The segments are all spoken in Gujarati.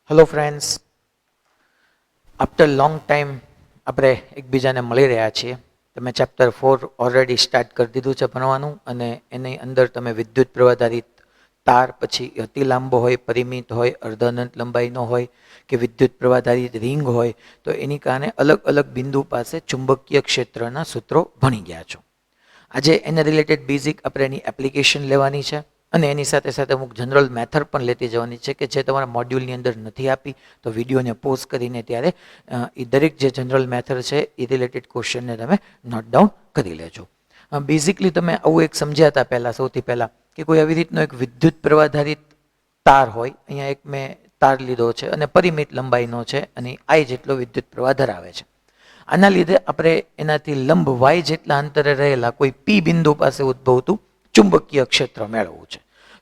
Hello friends, after long time આપણે એકબીજાને મળી રહ્યા છીએ. તમે ચેપ્ટર 4 ઓલરેડી સ્ટાર્ટ કરી દીધું છે ભણવાનું, અને એની અંદર તમે વિદ્યુત પ્રવાધારિત તાર, પછી અતિ લાંબો હોય, પરિમિત હોય, અર્ધ અનંત લંબાઈનો હોય કે વિદ્યુત પ્રવાધારિત રિંગ હોય, તો એની કારણે અલગ અલગ બિંદુ પાસે ચુંબકીય ક્ષેત્રના સૂત્રો ભણી ગયા છો. આજે એને રિલેટેડ બેઝિક આપણે એની એપ્લિકેશન લેવાની છે, અને એની સાથે સાથે અમુક જનરલ મેથડ પણ લેતી જવાની છે કે જે તમારા મોડ્યુલની અંદર નથી આપી, તો વિડીયોને પોઝ કરીને ત્યારે એ દરેક જે જનરલ મેથડ છે એ રિલેટેડ ક્વેશ્ચનને તમે નોટ ડાઉન કરી લેજો. બેઝિકલી તમે આવું એક સમજ્યા હતા પહેલાં, સૌથી પહેલાં કે કોઈ આવી રીતનો એક વિદ્યુત પ્રવાધારિત તાર હોય, અહીંયા એક મેં તાર લીધો છે અને પરિમિત લંબાઈનો છે અને આઈ જેટલો વિદ્યુત પ્રવાહ ધરાવે છે. આના લીધે આપણે એનાથી લંબ વાય જેટલા અંતરે રહેલા કોઈ પી બિંદુ પાસે ઉદ્ભવતું ચુંબકીય ક્ષેત્ર મેળવવું છે.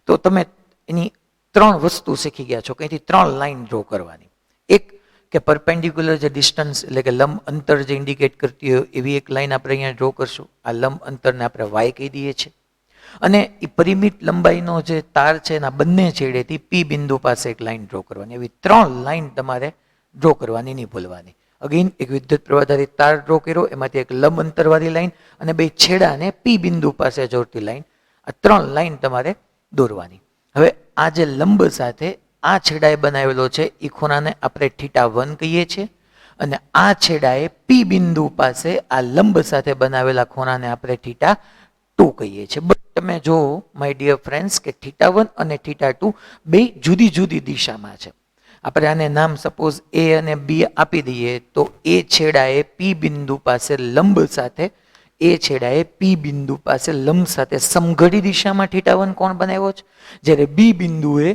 તો તમે એની ત્રણ વસ્તુ શીખી ગયા છો, કંઈથી ત્રણ લાઈન ડ્રો કરવાની. એક કે પરપેન્ડિક્યુલર જે ડિસ્ટન્સ એટલે કે લંબ અંતર જે ઇન્ડિકેટ કરતી હોય એવી એક લાઈન આપણે અહીંયા ડ્રો કરશું. આ લંબ અંતરને આપણે વાય કહી દઈએ છીએ. અને એ પરિમિત લંબાઈનો જે તાર છે એના બંને છેડેથી પી બિંદુ પાસે એક લાઈન ડ્રો કરવાની. એવી ત્રણ લાઈન તમારે ડ્રો કરવાની, નહીં ભૂલવાની. અગેન એક વિદ્યુત પ્રવાધારિત તાર ડ્રો કર્યો, એમાંથી એક લંબ અંતરવાળી લાઈન અને બે છેડાને પી બિંદુ પાસે જોડતી લાઈન, આ ત્રણ લાઈન તમારે દોરવાની. હવે આ જે લંબ સાથે આ છેડાએ બનાવેલો છે એ ખૂણાને આપણે θ1 કહીએ છીએ, અને આ છેડાએ પી બિંદુ પાસે આ લંબ સાથે બનાવેલા ખૂણાને આપણે θ2 કહીએ છીએ. બટ તમે જો માય ડિયર ફ્રેન્ડ્સ કે θ1 અને θ2 બે જુદી જુદી દિશામાં છે. આપણે આને નામ સપોઝ એ અને બી આપી દઈએ, તો એ છેડાએ પી બિંદુ પાસે લંબ સાથે, એ છેડાએ પી બિંદુ પાસે લંબ સાથે સમઘડી દિશામાં θ1 કોણ બનાવ્યો છે, જ્યારે બી બિંદુએ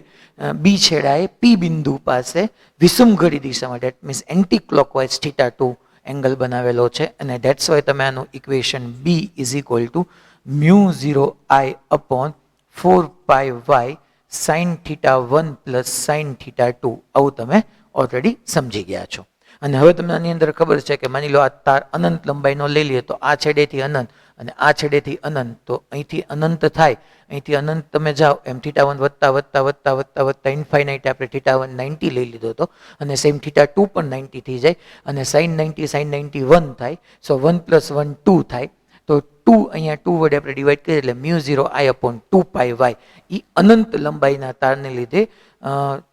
બી છેડાએ પી બિંદુ પાસે વિષમઘડી દિશામાં, that means anti clockwise θ2 angle બનાવેલો છે. અને ડેટ્સ વાય તમે આનું equation B is equal to μ0I upon 4πy sin θ1 plus sin θ2, આવું તમે ઓલરેડી સમજી ગયા છો. અને હવે તમને આની અંદર ખબર છે કે માની લો આ તાર અનંત લંબાઈનો લઈ લઈએ, તો આ છેડેથી અનંત અને આ છેડેથી અનંત, તો અહીંથી અનંત થાય, અહીંથી અનંત તમે જાઓ એમ θ1 વધતા વધતા વધતા વધતા વધતા ઇન્ફાઇનાઇટ આપણે θ1 90 લઈ લીધો હતો, અને સેમ θ2 પણ 90 થઈ જાય, અને sin 90 sin 90 1 થાય, સો 1 + 1 2 થાય. તો 2 અહીંયા 2 વડે આપણે ડિવાઈડ કરીએ એટલે μ0I અપોન 2πy, એ અનંત લંબાઈના તારને લીધે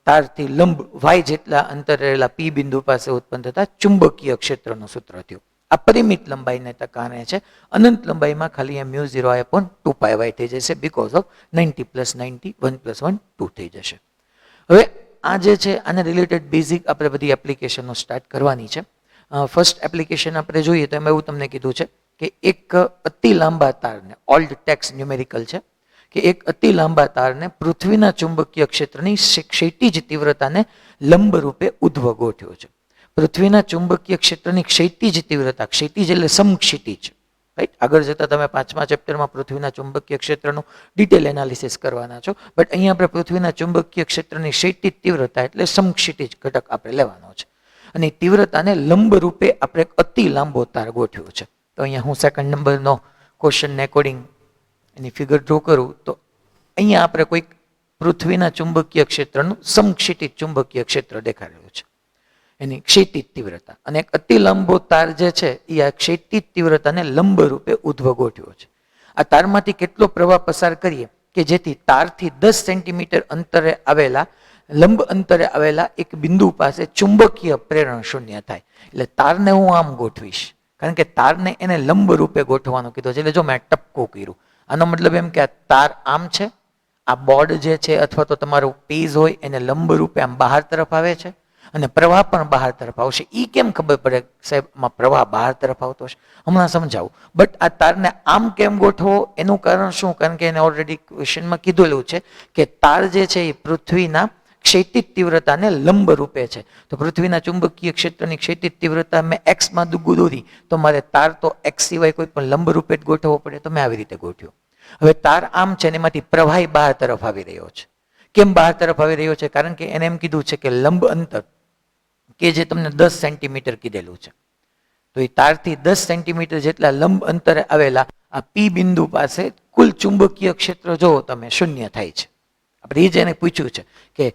તારથી લંબ વાય જેટલા અંતર રહેલા પી બિંદુ પાસે ઉત્પન્ન થતા ચુંબકીય ક્ષેત્રનું સૂત્ર થયું. આ પરિમિત લંબાઈને કારણે છે. અનંત લંબાઈમાં ખાલી μ0I અપોન 2πy થઈ જશે, બીકોઝ ઓફ 90 + 90 1 + 1 2 થઈ જશે. હવે આ જે છે આને રિલેટેડ બેઝિક આપણે બધી એપ્લિકેશનો સ્ટાર્ટ કરવાની છે. ફર્સ્ટ એપ્લિકેશન આપણે જોઈએ તો એમાં એવું તમને કીધું છે કે એક અતિ લાંબા તારને, ઓલ્ડ ટેક્સ ન્યુમેરિકલ છે કે એક અતિ લાંબા તારને પૃથ્વીના ચુંબકીય ક્ષેત્રની ક્ષૈતિજ તીવ્રતાને લંબ રૂપે ઉધ્વ ગોઠવ્યો છે. પૃથ્વીના ચુંબકીય ક્ષેત્રની ક્ષૈતિજ તીવ્રતા, ક્ષૈતિજ એટલે સમક્ષિતિજ, રાઈટ? આગળ જતા તમે 5મા ચેપ્ટરમાં પૃથ્વીના ચુંબકીય ક્ષેત્રનું ડિટેલ એનાલિસિસ કરવાના છો, બટ અહીંયા આપણે પૃથ્વીના ચુંબકીય ક્ષેત્રની ક્ષૈતિજ તીવ્રતા એટલે સમક્ષિતિજ ઘટક આપણે લેવાનો છે. અને તીવ્રતાને લંબ રૂપે આપણે અતિ લાંબો તાર ગોઠવ્યો છે. તો અહીંયા હું સેકન્ડ નંબરનો ક્વેશ્ચનને એકોર્ડિંગ એની ફિગર ડ્રો કરું, તો અહીંયા આપણે કોઈક પૃથ્વીના ચુંબકીય ક્ષેત્રનું સમક્ષિતિજ ચુંબકીય ક્ષેત્ર દેખાડેલું છે, એની ક્ષૈતિજ તીવ્રતા, અને એક અતિ લાંબો તાર જે છે એ આ ક્ષૈતિજ તીવ્રતાને લંબ રૂપે ઉધ્વ ગોઠવ્યો છે. આ તારમાંથી કેટલો પ્રવાહ પસાર કરીએ કે જેથી તારથી 10 સેન્ટીમીટર અંતરે આવેલા લંબ અંતરે આવેલા એક બિંદુ પાસે ચુંબકીય પ્રેરણ શૂન્ય થાય. એટલે તારને હું આમ ગોઠવીશ, કારણ કે તારને એને લંબ રૂપે ગોઠવવાનો કીધો છે. એટલે જો મેં ટપકું કર્યું, આનો મતલબ એમ કે આ તાર આમ છે, આ બોર્ડ જે છે અથવા તો તમારું પેજ હોય એને લંબ રૂપે આમ બહાર તરફ આવે છે, અને પ્રવાહ પણ બહાર તરફ આવશે. એ કેમ ખબર પડે સાહેબ માં પ્રવાહ બહાર તરફ આવતો હશે, હમણાં સમજાવું. બટ આ તારને આમ કેમ ગોઠવો એનું કારણ શું? કારણ કે એને ઓલરેડી ક્વેશ્ચનમાં કીધેલું છે કે તાર જે છે એ પૃથ્વીના ક્ષૈતિજ તીવ્રતાને લંબ રૂપે છે. તો પૃથ્વીના ચુંબકીય ક્ષેત્રની ક્ષૈતિજ તીવ્રતા મેં એક્સમાં દોરી, તો મારે તાર તો એક્સ સિવાય કોઈ પણ લંબ રૂપે જ ગોઠવવો પડે, તો મેં આવી રીતે ગોઠવ્યો. હવે તાર આમ છે ને એમાંથી પ્રવાહી બહાર તરફ આવી રહ્યો છે. કેમ બહાર તરફ આવી રહ્યો છે? કારણ કે એને એમ કીધું છે કે લંબ અંતર કે જે તમને 10 સેન્ટીમીટર કીધેલું છે, તો એ તારથી 10 સેન્ટીમીટર જેટલા લંબ અંતરે આવેલા આ પી બિંદુ પાસે કુલ ચુંબકીય ક્ષેત્ર જો તમે શૂન્ય થાય છે. આપણે એ જ એને પૂછ્યું છે કે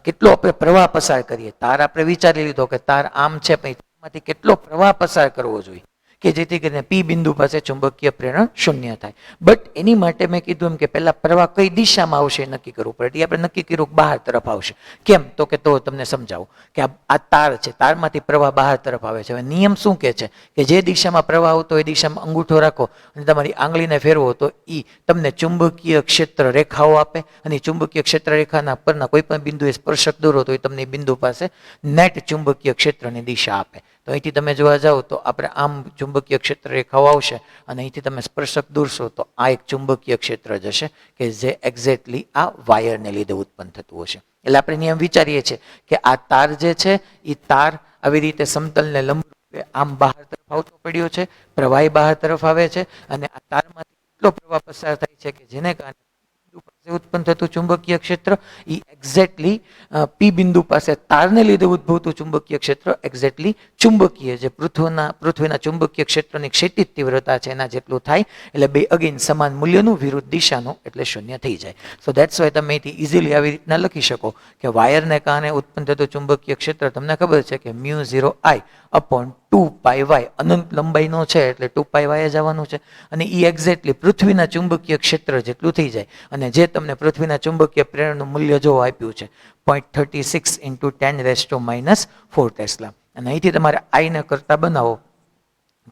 કેટલો આપણે પ્રવાહ પસાર કરીએ. તાર આપણે વિચારી લીધો કે તાર આમ છે, પણ એમાંથી કેટલો પ્રવાહ પસાર કરવો જોઈએ કે જેથી કરીને પી બિંદુ પાસે ચુંબકીય પ્રેરણ શૂન્ય થાય. બટ એની માટે મેં કીધું એમ કે પહેલા પ્રવાહ કઈ દિશામાં આવશે એ નક્કી કરવું પડે. એ આપણે નક્કી કર્યું બહાર તરફ આવશે. કેમ? તો કે તો તમને સમજાવું કે આ તાર છે, તારમાંથી પ્રવાહ બહાર તરફ આવે છે. હવે નિયમ શું કહે છે કે જે દિશામાં પ્રવાહ આવતો હોય એ દિશામાં અંગૂઠો રાખો અને તમારી આંગળીને ફેરવો તો એ તમને ચુંબકીય ક્ષેત્ર રેખાઓ આપે, અને ચુંબકીય ક્ષેત્ર રેખાના પરના કોઈ પણ બિંદુએ સ્પર્શક દોરો તો એ તમને એ બિંદુ પાસે નેટ ચુંબકીય ક્ષેત્રની દિશા આપે. તો અહીંથી તમે જોવા જાઓ તો આપણે આમ ચુંબકીય ક્ષેત્ર રેખાઓ આવશે અને અહીંથી તમે સ્પર્શક દોરશો તો આ એક ચુંબકીય ક્ષેત્ર જશે કે જે એક્ઝેક્ટલી આ વાયરને લીધે ઉત્પન્ન થતું હશે. એટલે આપણે નિયમ વિચારીએ છીએ કે આ તાર જે છે એ તાર આવી રીતે સમતલને લંબરૂપે આમ બહાર તરફ આવતો પડ્યો છે, પ્રવાહી બહાર તરફ આવે છે, અને આ તારમાંથી એટલો પ્રવાહ પસાર થાય છે કે જેને કારણે ઉત્પન્ન થતું ચુંબકીય ક્ષેત્ર એ એક્ઝેક્ટલી પી બિંદુ પાસે તારને લીધે ઉદ્ભવતું ચુંબકીય ક્ષેત્ર એક્ઝેક્ટલી ચુંબકીય જે પૃથ્વીના ચુંબકીય ક્ષેત્રની ક્ષિતિજ તીવ્રતા છે એના જેટલું થાય. એટલે બે અગેન સમાન મૂલ્યનું વિરુદ્ધ દિશાનું એટલે શૂન્ય થઈ જાય. સો દેટ્સ વાય તમે અહીંથી ઇઝીલી આવી રીતના લખી શકો કે વાયરને કારણે ઉત્પન્ન થતું ચુંબકીય ક્ષેત્ર તમને ખબર છે કે μ0I અપોન 2πy અનંત લંબાઈનો છે એટલે 2πy જ આવવાનું છે. અને એ એક્ઝેક્ટલી પૃથ્વીના ચુંબકીય ક્ષેત્ર જેટલું થઈ જાય. અને જે તમને પૃથ્વીના ચુંબકીય પ્રેરણનું મૂલ્ય જો આપ્યું છે 0.36 ઇન્ટુ 10⁻⁴ ટેસ્લા, અને અહીંથી તમારે આઈને કરતા બનાવો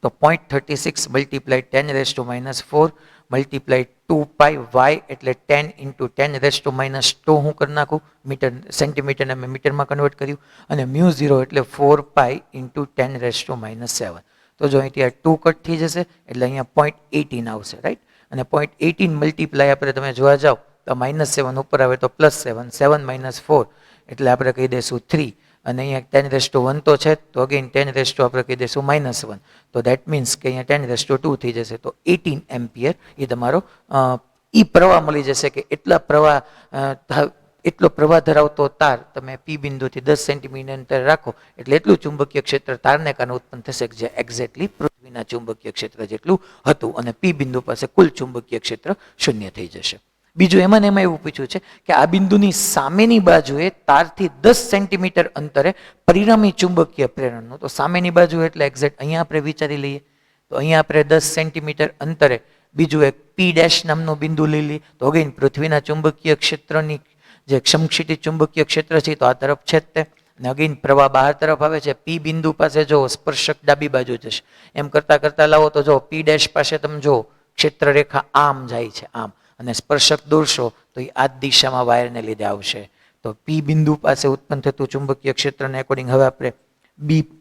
તો 0.36 મલ્ટીપ્લાય 10⁻⁴ મલ્ટીપ્લાય 2πy એટલે 10 ઇન્ટુ 10⁻² હું કરી નાખું, મીટર સેન્ટીમીટરને મેં મીટરમાં કન્વર્ટ કર્યું, અને μ0 એટલે 4π ઇન્ટુ 10⁻⁷. તો જો અહીંથી આ 2 કટ થઈ જશે એટલે અહીંયા 0.18 આવશે, રાઈટ. અને 0.18 મલ્ટીપ્લાય આપણે તમે જોવા જાઓ તો -7 ઉપર આવે તો +7, 7 - 4 એટલે આપણે કહી દઈશું 3, અને અહીંયા 10⁻1 તો છે તો અગેન 10 આપણે કહી દઈશું -1, તો દેટ મીન્સ કે અહીંયા 10⁻2 થઈ જશે. તો 18 એમ્પિયર એ તમારો ઈ પ્રવાહ મળી જશે કે એટલો પ્રવાહ ધરાવતો તાર તમે પી બિંદુથી 10 સેન્ટીમીટર અંતર રાખો એટલે એટલું ચુંબકીય ક્ષેત્ર તારને કારણે ઉત્પન્ન થશે જે એક્ઝેક્ટલી પૃથ્વીના ચુંબકીય ક્ષેત્ર જેટલું હતું, અને પી બિંદુ પાસે કુલ ચુંબકીય ક્ષેત્ર શૂન્ય થઈ જશે. બીજું એમાં એવું પૂછ્યું છે કે આ બિંદુની સામેની બાજુએ તારથી 10 સેન્ટીમીટર અંતરે પરિણામી ચુંબકીય પ્રેરણનું, તો સામેની બાજુ એટલે એક્ઝેક્ટ અહીંયા આપણે વિચારી લઈએ તો અહીંયા આપણે 10 સેન્ટીમીટર અંતરે બીજું એક પી ડેશ નામનું બિંદુ લઈ લઈએ તો અગેન પૃથ્વીના ચુંબકીય ક્ષેત્રની જે સમક્ષિતિજ ચુંબકીય ક્ષેત્ર છે તો આ તરફ છે જ તે, અને અગેન પ્રવાહ બહાર તરફ આવે છે. પી બિંદુ પાસે જો સ્પર્શક ડાબી બાજુ જશે, એમ કરતા કરતા લાવો તો જો પી ડેશ પાસે તમે જો ક્ષેત્ર રેખા આમ જાય છે આમ, અને સ્પર્શક દોરશો તો એ આ દિશામાં વાયરને લીધે આવશે. તો પી બિંદુ પાસે ઉત્પન્ન થતું ચુંબકીય ક્ષેત્રને એકોર્ડિંગ હવે આપણે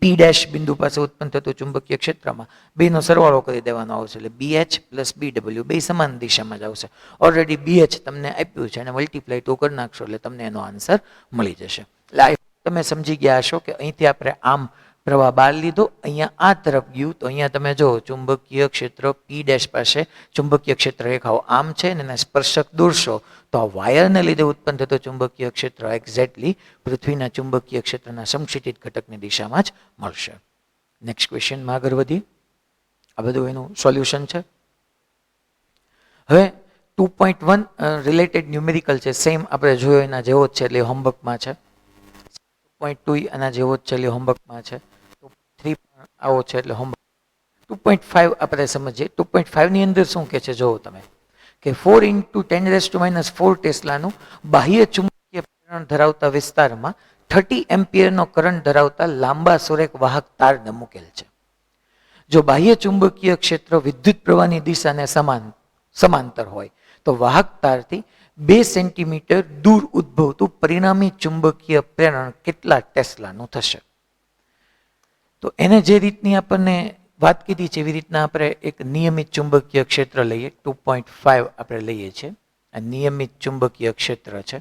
પી ડેશ બિંદુ પાસે ઉત્પન્ન થતું ચુંબકીય ક્ષેત્રમાં બેનો સરવાળો કરી દેવાનો આવશે એટલે BH + BW બે સમાન દિશામાં જ આવશે. ઓલરેડી BH તમને આપ્યું છે અને મલ્ટીપ્લાય 2 કરી નાખશો એટલે તમને એનો આન્સર મળી જશે. એટલે તમે સમજી ગયા હશો કે અહીંથી આપણે આમ પ્રવાહ બહાર લીધો, અહીંયા આ તરફ ગયું તો અહીંયા તમે જો ચુંબકીય ક્ષેત્ર પી ડેશ પાસે ચુંબકીય ક્ષેત્ર રેખાઓ આમ છે ને એને સ્પર્શક દોરશો તો આ વાયરને લીધે ઉત્પન્ન થતો ચુંબકીય ક્ષેત્ર એક્ઝેક્ટલી પૃથ્વીના ચુંબકીય ક્ષેત્રના સમક્ષિતિજ ઘટકની દિશામાં જ મળશે. નેક્સ્ટ ક્વેશ્ચનમાં આગળ વધીએ. આ બધું એનું સોલ્યુશન છે. હવે 2.1 રિલેટેડ ન્યુમેરિકલ છે, સેમ આપણે જોયો એના જેવો જ છે એટલે હોમવર્કમાં છે. 2.2 આના જેવો જ છે એટલે હોમવર્કમાં છે. 2.3 પણ આવો છે એટલે હોમવર્ક. 2.5 આપણે સમજીએ. 2.5 ની અંદર શું કહે છે જોવો તમે કે 4 × 10⁻⁴ ટેસ્લાનું બાહ્ય ચુંબકીય પ્રેરણ ધરાવતા વિસ્તારમાં 30 એમ્પિયરનો કરંટ ધરાવતા લાંબા સુરેખ વાહક તારને મૂકેલ છે. જો બાહ્ય ચુંબકીય ક્ષેત્ર વિદ્યુત પ્રવાહની દિશાને સમાંતર હોય તો વાહક તારથી 2 સેન્ટીમીટર દૂર ઉદ્ભવતું પરિણામી ચુંબકીય પ્રેરણ કેટલા ટેસ્લાનું થશે? તો એને જે રીતની આપણને વાત કીધી છે એવી રીતના આપણે એક નિયમિત ચુંબકીય ક્ષેત્ર લઈએ. 2.5 આપણે લઈએ છીએ. આ નિયમિત ચુંબકીય ક્ષેત્ર છે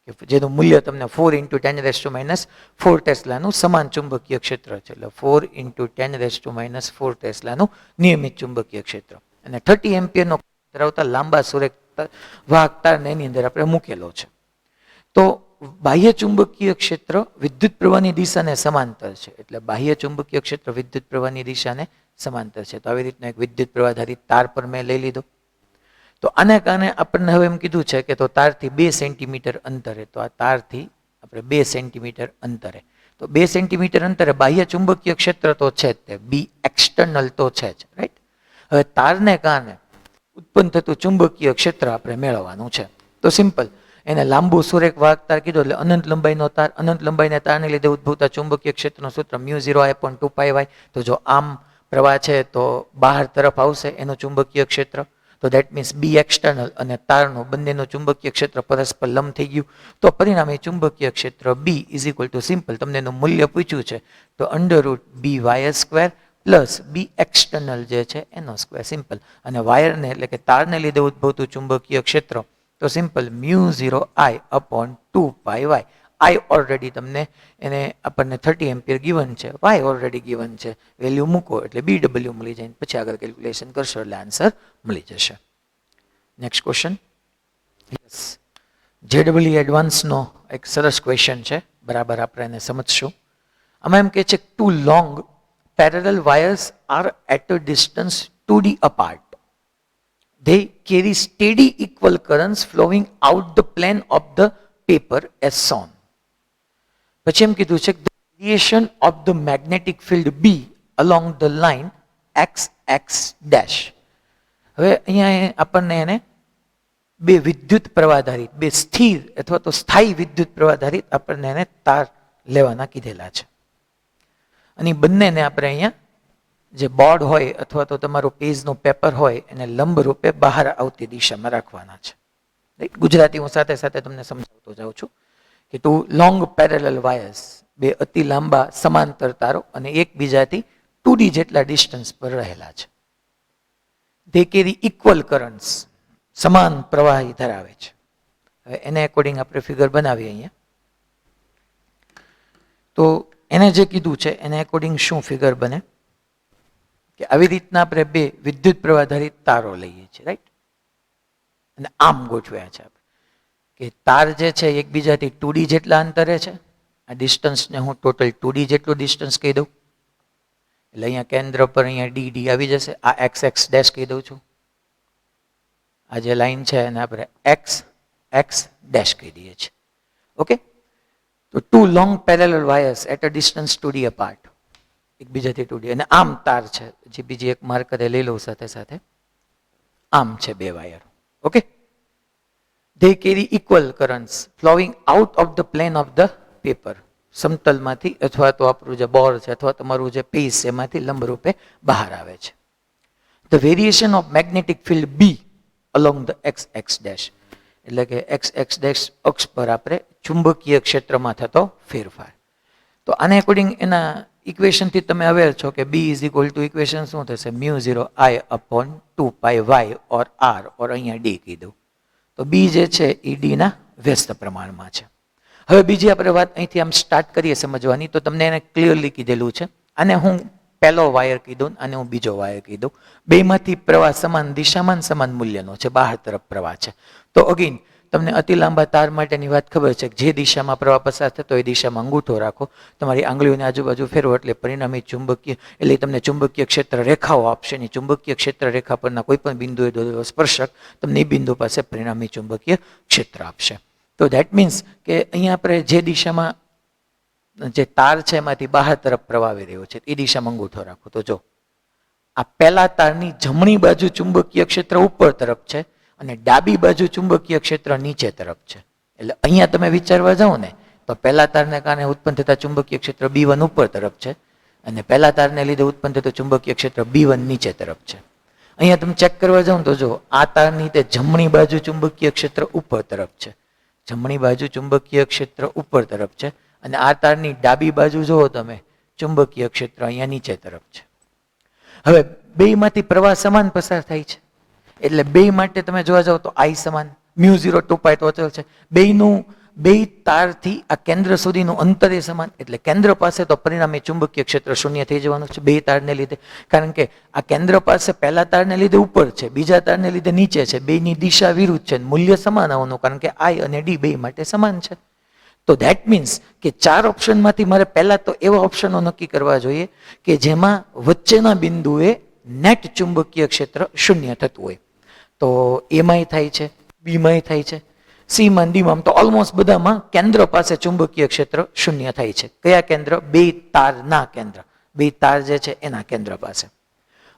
કે જેનું મૂલ્ય તમને 4 × 10⁻⁴ ટેસ્લાનું સમાન ચુંબકીય ક્ષેત્ર છે. એટલે 4 × 10⁻⁴ ટેસ્લાનું નિયમિત ચુંબકીય ક્ષેત્ર, અને 30 એમ્પિયરનો ધરાવતા લાંબા સુરેખ વાહક તારને એની અંદર આપણે મૂકેલો છે. તો બાહ્ય ચુંબકીય ક્ષેત્ર વિદ્યુત પ્રવાહની દિશાને સમાંતર છે, એટલે બાહ્ય ચુંબકીય ક્ષેત્ર વિદ્યુત પ્રવાહની દિશાને સમાંતર છે. તો આવી રીતના એક વિદ્યુત પ્રવાહ ધારિત તાર પર મેં લઈ લીધો. તો આને કારણે આપણને હવે એમ કીધું છે કે તો તારથી 2 સેન્ટીમીટર અંતરે, તો આ તારથી આપણે 2 સેન્ટીમીટર અંતરે, તો 2 સેન્ટીમીટર અંતરે બાહ્ય ચુંબકીય ક્ષેત્ર તો છે જ, તે બી એક્સટર્નલ તો છે જ, રાઈટ. હવે તારને કારણે ઉત્પન્ન થતું ચુંબકીય ક્ષેત્ર આપણે મેળવવાનું છે. તો સિમ્પલ, એને લાંબુ સુરેખ વાહક તાર કીધો એટલે અનંત લંબાઈનો તાર, અનંત લંબાઈના તારને લીધે ઉદ્ભવતા ચુંબકીય ક્ષેત્રનું સૂત્ર μ0I/2πy. તો જો આમ પ્રવાહ છે તો બહાર તરફ આવશે એનું ચુંબકીય ક્ષેત્ર, તો દેટ મીન્સ બી એક્સટર્નલ અને તારનું બંનેનું ચુંબકીય ક્ષેત્ર પરસ્પર લંબ થઈ ગયું. તો પરિણામે ચુંબકીય ક્ષેત્ર B is equal to simple, તમને એનું મૂલ્ય પૂછ્યું છે તો √BY² પ્લસ બી એક્સટર્નલ જે છે એનો સ્ક્વેર, સિમ્પલ. અને વાયરને એટલે કે તારને લીધે ઉદ્ભવતું ચુંબકીય ક્ષેત્ર તો સિમ્પલ μ0I/2πy. આઈ ઓલરેડી તમને એને આપણને 30 એમ્પિયર ગિવન છે, વાય ઓલરેડી ગિવન છે, વેલ્યુ મૂકો એટલે BW મળી જાય, પછી આગળ કેલ્ક્યુલેશન કરશો એટલે આન્સર મળી જશે. Next question. યસ, JEE એડવાન્સનો એક સરસ ક્વેશ્ચન છે, બરાબર આપણે એને સમજશું. આમાં એમ કહે છે 2 long parallel wires are at a distance 2D apart. They carry steady equal currents flowing out the plane of the paper as shown. પછી એમ કીધું છે the radiation of the magnetic field B along the line XX'. હવે અહીંયા આપણને એને બે વિદ્યુત પ્રવાહધારિત, બે સ્થિર અથવા તો સ્થાયી વિદ્યુત પ્રવાહધારિત આપણને એને તાર લેવાના કીધેલા છે. અને બંનેને આપણે અહીંયા જે બોર્ડ હોય અથવા તો તમારું પેજનું પેપર હોય એને લંબ રૂપે બહાર આવતી દિશામાં રાખવાના છે. ગુજરાતી હું સાથે સાથે તમને સમજાવતો જાઉં છું કે 2 લોંગ પેરેલલ વાયર્સ, બે અતિ લાંબા સમાંતર તારો અને એકબીજાથી 2D જેટલા ડિસ્ટન્સ પર રહેલા છે. ધે કેરી ઇક્વલ કરન્ટ્સ, સમાન પ્રવાહી ધરાવે છે. હવે એને એકોર્ડિંગ આપણે ફિગર બનાવીએ અહીંયા. તો એને જે કીધું છે એને એકોર્ડિંગ શું ફિગર બને કે આવી રીતના આપણે બે વિદ્યુત પ્રવાહધારિત તારો લઈએ છીએ, રાઈટ, અને આમ ગોઠવ્યા છે આપણે કે તાર જે છે એકબીજાથી 2D જેટલા અંતરે છે. આ ડિસ્ટન્સને હું ટોટલ 2D જેટલું ડિસ્ટન્સ કહી દઉં એટલે અહીંયા કેન્દ્ર પર અહીંયા DD આવી જશે. આ XX' કહી દઉં છું. આ જે લાઈન છે એને આપણે XX' કહી દઈએ છીએ. ઓકે, તો 2 long parallel wires at a distance 2D apart, એકબીજાથી 2D, અને આમ તાર છે, જે બીજી એક માર્કરે લઈ લઉં સાથે સાથે, આમ છે બે wire. Okay, they carry equal currents flowing out of the plane of the paper. સમતલમાંથી અથવા તો આપણું જે બોર્ડ છે અથવા તમારું જે પેજ છે એમાંથી લંબરૂપે બહાર આવે છે. The variation of magnetic field B along the XX', એટલે કે XX' અક્ષ પર આપણે ચુંબકીય ક્ષેત્રમાં થતો ફેરફાર. તો આને એકોર્ડિંગ એના ઇક્વેશનથી તમે અવેર છો કે B is equal two equation શું થશે μ0I/2πy ઓર R ઓર અહીંયા D કહી દઉં. તો B જે છે એ D ના વ્યસ્ત પ્રમાણમાં છે. હવે બીજી આપણે વાત અહીંથી આમ સ્ટાર્ટ કરીએ સમજવાની, તો તમને એને ક્લિયરલી કીધેલું છે. આને હું પહેલો વાયર કીધું, આને હું બીજો વાયર કીધું. બેમાંથી પ્રવાહ સમાન દિશામાં સમાન મૂલ્યનો છે, બહાર તરફ પ્રવાહ છે. તો અગેન તમને અતિ લાંબા તાર માટેની વાત ખબર છે કે જે દિશામાં પ્રવાહ પસાર થતો એ દિશામાં અંગૂઠો રાખો, તમારી આંગળીઓની આજુબાજુ ફેરવો એટલે પરિણામી ચુંબકીય, એટલે તમને ચુંબકીય ક્ષેત્ર રેખાઓ આપશે. એની ચુંબકીય ક્ષેત્ર રેખા પરના કોઈ પણ બિંદુએ દોરેલો સ્પર્શક તમને એ બિંદુ પાસે પરિણામી ચુંબકીય ક્ષેત્ર આપશે. તો ધેટ મીન્સ કે અહીંયા આપણે જે દિશામાં જે તાર છે એમાંથી બહાર તરફ પ્રવાહ આવી રહ્યો છે એ દિશામાં અંગૂઠો રાખો. તો જો આ પહેલા તારની જમણી બાજુ ચુંબકીય ક્ષેત્ર ઉપર તરફ છે અને ડાબી બાજુ ચુંબકીય ક્ષેત્ર નીચે તરફ છે. એટલે અહીંયા તમે વિચારવા જાઓ ને તો પહેલા તારને કારણે ઉત્પન્ન થતા ચુંબકીય ક્ષેત્ર B1 ઉપર તરફ છે અને પહેલા તારને લીધે ઉત્પન્ન થતું ચુંબકીય ક્ષેત્ર B1 નીચે તરફ છે. અહીંયા તમે ચેક કરવા જાઓ તો જો આ તારની તે જમણી બાજુ ચુંબકીય ક્ષેત્ર ઉપર તરફ છે, જમણી બાજુ ચુંબકીય ક્ષેત્ર ઉપર તરફ છે, અને આ તારની ડાબી બાજુ જુઓ તમે ચુંબકીય ક્ષેત્ર અહીંયા નીચે તરફ છે. હવે બેમાંથી પ્રવાહ સમાન પસાર થાય છે એટલે બે માટે તમે જોવા જાઓ તો I સમાન μ0/2π ટોટલ છે. બેયનું બે તારથી આ કેન્દ્ર સુધીનું અંતર એ સમાન એટલે કેન્દ્ર પાસે તો પરિણામી ચુંબકીય ક્ષેત્ર શૂન્ય થઈ જવાનું છે બે તારને લીધે. કારણ કે આ કેન્દ્ર પાસે પહેલા તારને લીધે ઉપર છે, બીજા તારને લીધે નીચે છે, બેની દિશા વિરુદ્ધ છે, મૂલ્ય સમાન આવવાનું કારણ કે I અને D બે માટે સમાન છે. તો ધેટ મીન્સ કે 4 ઓપ્શનમાંથી મારે પહેલા તો એવા ઓપ્શનો નક્કી કરવા જોઈએ કે જેમાં વચ્ચેના બિંદુએ નેટ ચુંબકીય ક્ષેત્ર શૂન્ય થતું હોય. તો એમાંય થાય છે, બીમાંય થાય છે, સીમાં ડીમાં, તો ઓલમોસ્ટ બધામાં કેન્દ્ર પાસે ચુંબકીય ક્ષેત્ર શૂન્ય થાય છે. કયા કેન્દ્ર? બે તારના કેન્દ્ર, બે તાર જે છે એના કેન્દ્ર પાસે.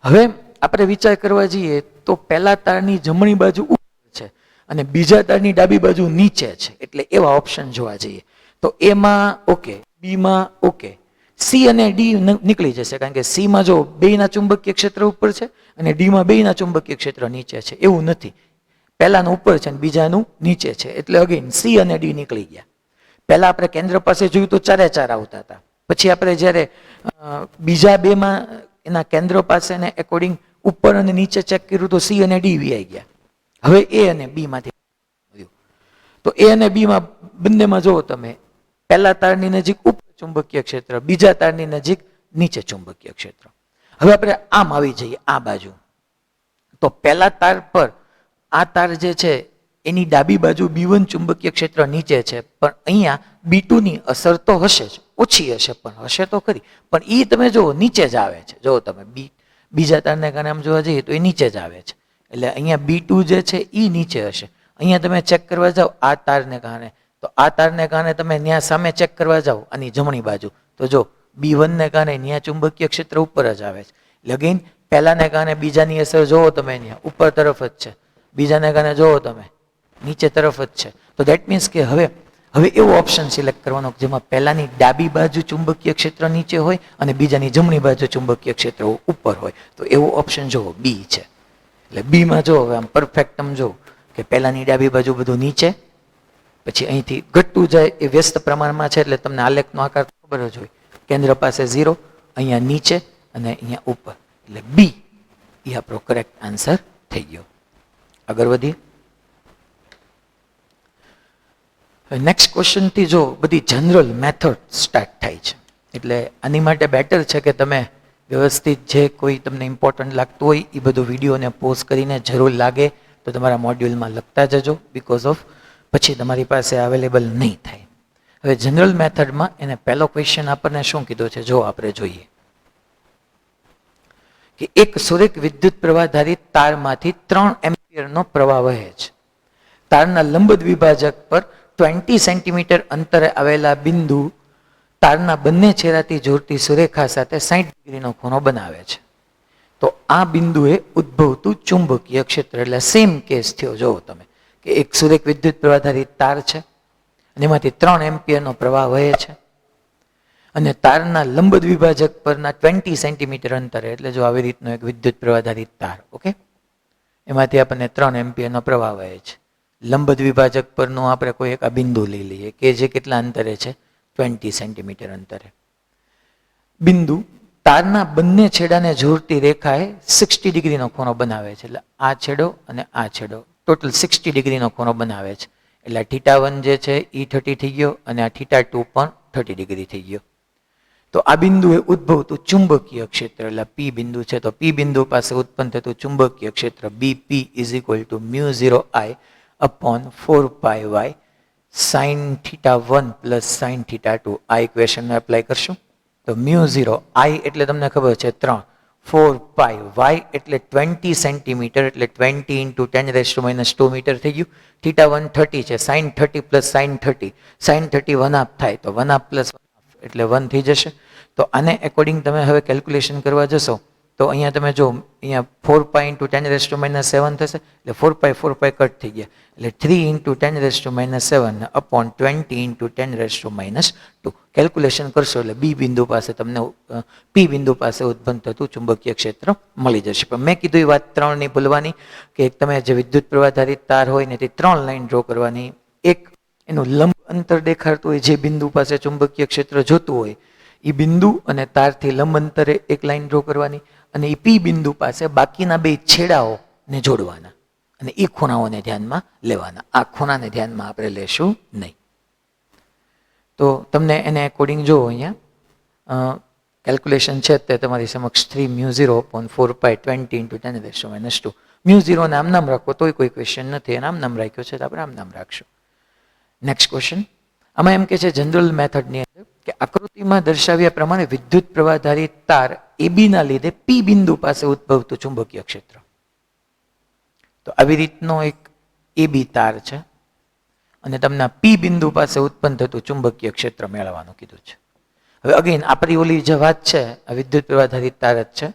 હવે આપણે વિચાર કરવા જઈએ તો પહેલા તારની જમણી બાજુ ઉપર છે અને બીજા તારની ડાબી બાજુ નીચે છે, એટલે એવા ઓપ્શન જોવા જઈએ તો એમાં ઓકે, બીમાં ઓકે, સી અને ડી નીકળી જશે, કારણ કે સીમાં જો બેના ચુંબકીય ક્ષેત્ર ઉપર છે અને ડીમાં બેના ચુંબકીય ક્ષેત્ર નીચે છે. એવું નથી, પહેલાનું ઉપર છે અને બીજાનું નીચે છે, એટલે અગેન સી અને ડી નીકળી ગયા. પહેલા આપણે કેન્દ્ર પાસે જોયું તો 4 4 આવતા હતા, પછી આપણે જ્યારે બીજા બેમાં એના કેન્દ્ર પાસે ને એકોર્ડિંગ ઉપર અને નીચે ચેક કર્યું તો સી અને ડી આવી ગયા. હવે એ અને બી માંથી તો એ અને બી માં બંનેમાં જુઓ તમે, પહેલા તારની નજીક ઉપર ચુંબકીય ક્ષેત્ર, બીજા તારની નજીક નીચે ચુંબકીય ક્ષેત્ર. હવે આપણે આમ આવી જઈએ આ બાજુ, તો પહેલા તાર પર આ તાર જે છે એની ડાબી બાજુ B1 ચુંબકીય ક્ષેત્ર નીચે છે, પણ અહીંયા B2 ની અસર તો હશે જ, ઓછી હશે પણ હશે તો ખરી, પણ એ તમે જુઓ નીચે જ આવે છે. જો તમે બીજા તારને કારણે આમ જોવા જઈએ તો એ નીચે જ આવે છે, એટલે અહીંયા B2 જે છે એ નીચે હશે. અહીંયા તમે ચેક કરવા જાઓ આ તારને કારણે, તો આ તારને કારણે તમે ત્યાં સામે ચેક કરવા જાઓ આની જમણી બાજુ, તો જો B1 ને કારણે ત્યાં ચુંબકીય ક્ષેત્ર ઉપર જ આવે છે. લગીન પહેલાને કારણે બીજાની અસર જોવો તમે ત્યાં ઉપર તરફ જ છે, બીજાને કારણે જોવો તમે નીચે તરફ જ છે. તો દેટ મીન્સ કે હવે એવો ઓપ્શન સિલેક્ટ કરવાનો જેમાં પહેલાની ડાબી બાજુ ચુંબકીય ક્ષેત્ર નીચે હોય અને બીજાની જમણી બાજુ ચુંબકીય ક્ષેત્ર ઉપર હોય. તો એવો ઓપ્શન જોવો બી છે. એટલે બીમાં જો હવે આમ પરફેક્ટ આમ જો કે પહેલાની ડાબી બાજુ બધું નીચે, પછી અહીંથી ઘટતું જાય એ વ્યસ્ત પ્રમાણમાં છે, એટલે તમને આલેખનો આકાર ખબર જ હોય, કેન્દ્ર પાસે 0, અહીંયા નીચે અને અહીંયા ઉપર, એટલે બી એ આપણો કરેક્ટ આન્સર થઈ ગયો. આગળ વધીએ. નેક્સ્ટ ક્વેશ્ચનથી જો બધી જનરલ મેથડ સ્ટાર્ટ થાય છે, એટલે આની માટે બેટર છે કે તમે વ્યવસ્થિત જે કોઈ તમને ઇમ્પોર્ટન્ટ લાગતું હોય એ બધું વિડીયોને પોઝ કરીને જરૂર લાગે તો તમારા મોડ્યુલમાં લખતા જજો, બીકોઝ ઓફ પછી તમારી પાસે અવેલેબલ નહીં થાય. હવે જનરલ મેથડમાં એને પહેલો ક્વેશ્ચન આપણને શું કીધો છે જો આપણે જોઈએ કે એક સુરેખ વિદ્યુત પ્રવાહ ધારિત તારમાંથી 3 એમ્પિયરનો પ્રવાહ વહે છે. તારના લંબ દ્વિભાજક પર 20 સેન્ટીમીટર અંતરે આવેલા બિંદુ તારના બંને છેડાથી જોડતી સુરેખા સાથે 60 ડિગ્રીનો ખૂણો બનાવે છે. તો આ બિંદુએ ઉદ્ભવતું ચુંબકીય ક્ષેત્ર, એટલે સેમ કેસ થયો. જોવો તમે કે એક સુરેખ વિદ્યુત પ્રવાહ ધારિત તાર છે અને એમાંથી 3 એમ્પિયરનો પ્રવાહ વહે છે અને તારના લંબ દ્વિભાજક પરના 20 સેન્ટીમીટર અંતરે, એટલે જો આવી રીતનો એક વિદ્યુત પ્રવાહ ધારિત તાર, ઓકે, એમાંથી આપણને 3 એમ્પિયરનો પ્રવાહ વહે છે. લંબ દ્વિભાજક પરનું આપણે કોઈ એક આ બિંદુ લઈ લઈએ કે જે કેટલા અંતરે છે, 20 સેન્ટીમીટર અંતરે. બિંદુ તારના બંને છેડાને જોડતી રેખાએ 60 ડિગ્રીનો ખૂણો બનાવે છે, એટલે આ છેડો અને આ છેડો ટોટલ 60 ડિગ્રીનો ખૂણો બનાવે છે. એટલે θ1 જે છે એ 30 થઈ ગયો અને આ θ2 પણ 30 ડિગ્રી થઈ ગયો. તો આ બિંદુએ ઉદ્ભવતું ચુંબકીય ક્ષેત્ર, એટલે પી બિંદુ છે, તો પી બિંદુ પાસે ઉત્પન્ન થતું ચુંબકીય ક્ષેત્ર BP = μ0I upon 4πy sin θ1 plus sin θ2. આ ઇક્વેશનને એપ્લાય કરશું તો μ0I એટલે તમને ખબર છે 3, 4πy એટલે 20 સેન્ટીમીટર એટલે 20 × 10⁻² મીટર થઈ ગયું. θ1 30 છે, sin 30 plus sin 30, sin 30 1/2 થાય તો 1/2 plus 1/2 એટલે 1 થઈ જશે. તો આને એકોર્ડિંગ તમે હવે કેલ્ક્યુલેશન કરવા જશો તો અહીંયા તમે જો અહીંયા 4π × 10⁻⁷ થશે, એટલે 4π કટ થઈ ગયા, એટલે 3 × 10⁻⁷ upon 20 × 10⁻². કેલ્ક્યુલેશન કરશો એટલે બી બિંદુ પાસે તમને પી બિંદુ પાસે ઉત્પન્ન થતું ચુંબકીય ક્ષેત્ર મળી જશે. પણ મેં કીધું એ વાત 3 નહીં ભૂલવાની કે એક તમે જે વિદ્યુત પ્રવાહ ધારિત તાર હોય ને તે 3 લાઈન ડ્રો કરવાની. એક એનું લંબ અંતર દેખાડતું હોય, જે બિંદુ પાસે ચુંબકીય ક્ષેત્ર જોતું હોય એ બિંદુ અને તારથી લંબ અંતરે એક લાઈન ડ્રો કરવાની, અને એ પી બિંદુ પાસે બાકીના 2 છેડાઓને જોડવાના અને એ ખૂણાઓને ધ્યાનમાં લેવાના. આ ખૂણાને ધ્યાનમાં આપણે લેશું નહીં. તો તમને એને એકોર્ડિંગ જો અહીંયા કેલ્ક્યુલેશન છે તે તમારી સમક્ષ 3μ0/4π 20 × 10⁻². μ0 ને આમ નામ રાખો તોય કોઈ ક્વેશ્ચન નથી, એને આમ નામ રાખ્યો છે તો આપણે આમ નામ રાખશું. નેક્સ્ટ ક્વેશ્ચન, આમાં એમ કે છે જનરલ મેથડની અંદર કે આકૃતિમાં દર્શાવ્યા પ્રમાણે વિદ્યુત પ્રવાહ ધારિત તાર AB ના લીધે પી બિંદુ પાસે ઉદ્ભવતું ચુંબકીય ક્ષેત્ર. તો આવી રીતનો એક એ બી તાર છે અને તમને પી બિંદુ પાસે ઉત્પન્ન થતું ચુંબકીય ક્ષેત્ર મેળવવાનું કીધું છે. હવે અગેન આપણી ઓલી જે વાત છે આ વિદ્યુત પ્રવાહ તાર જ છે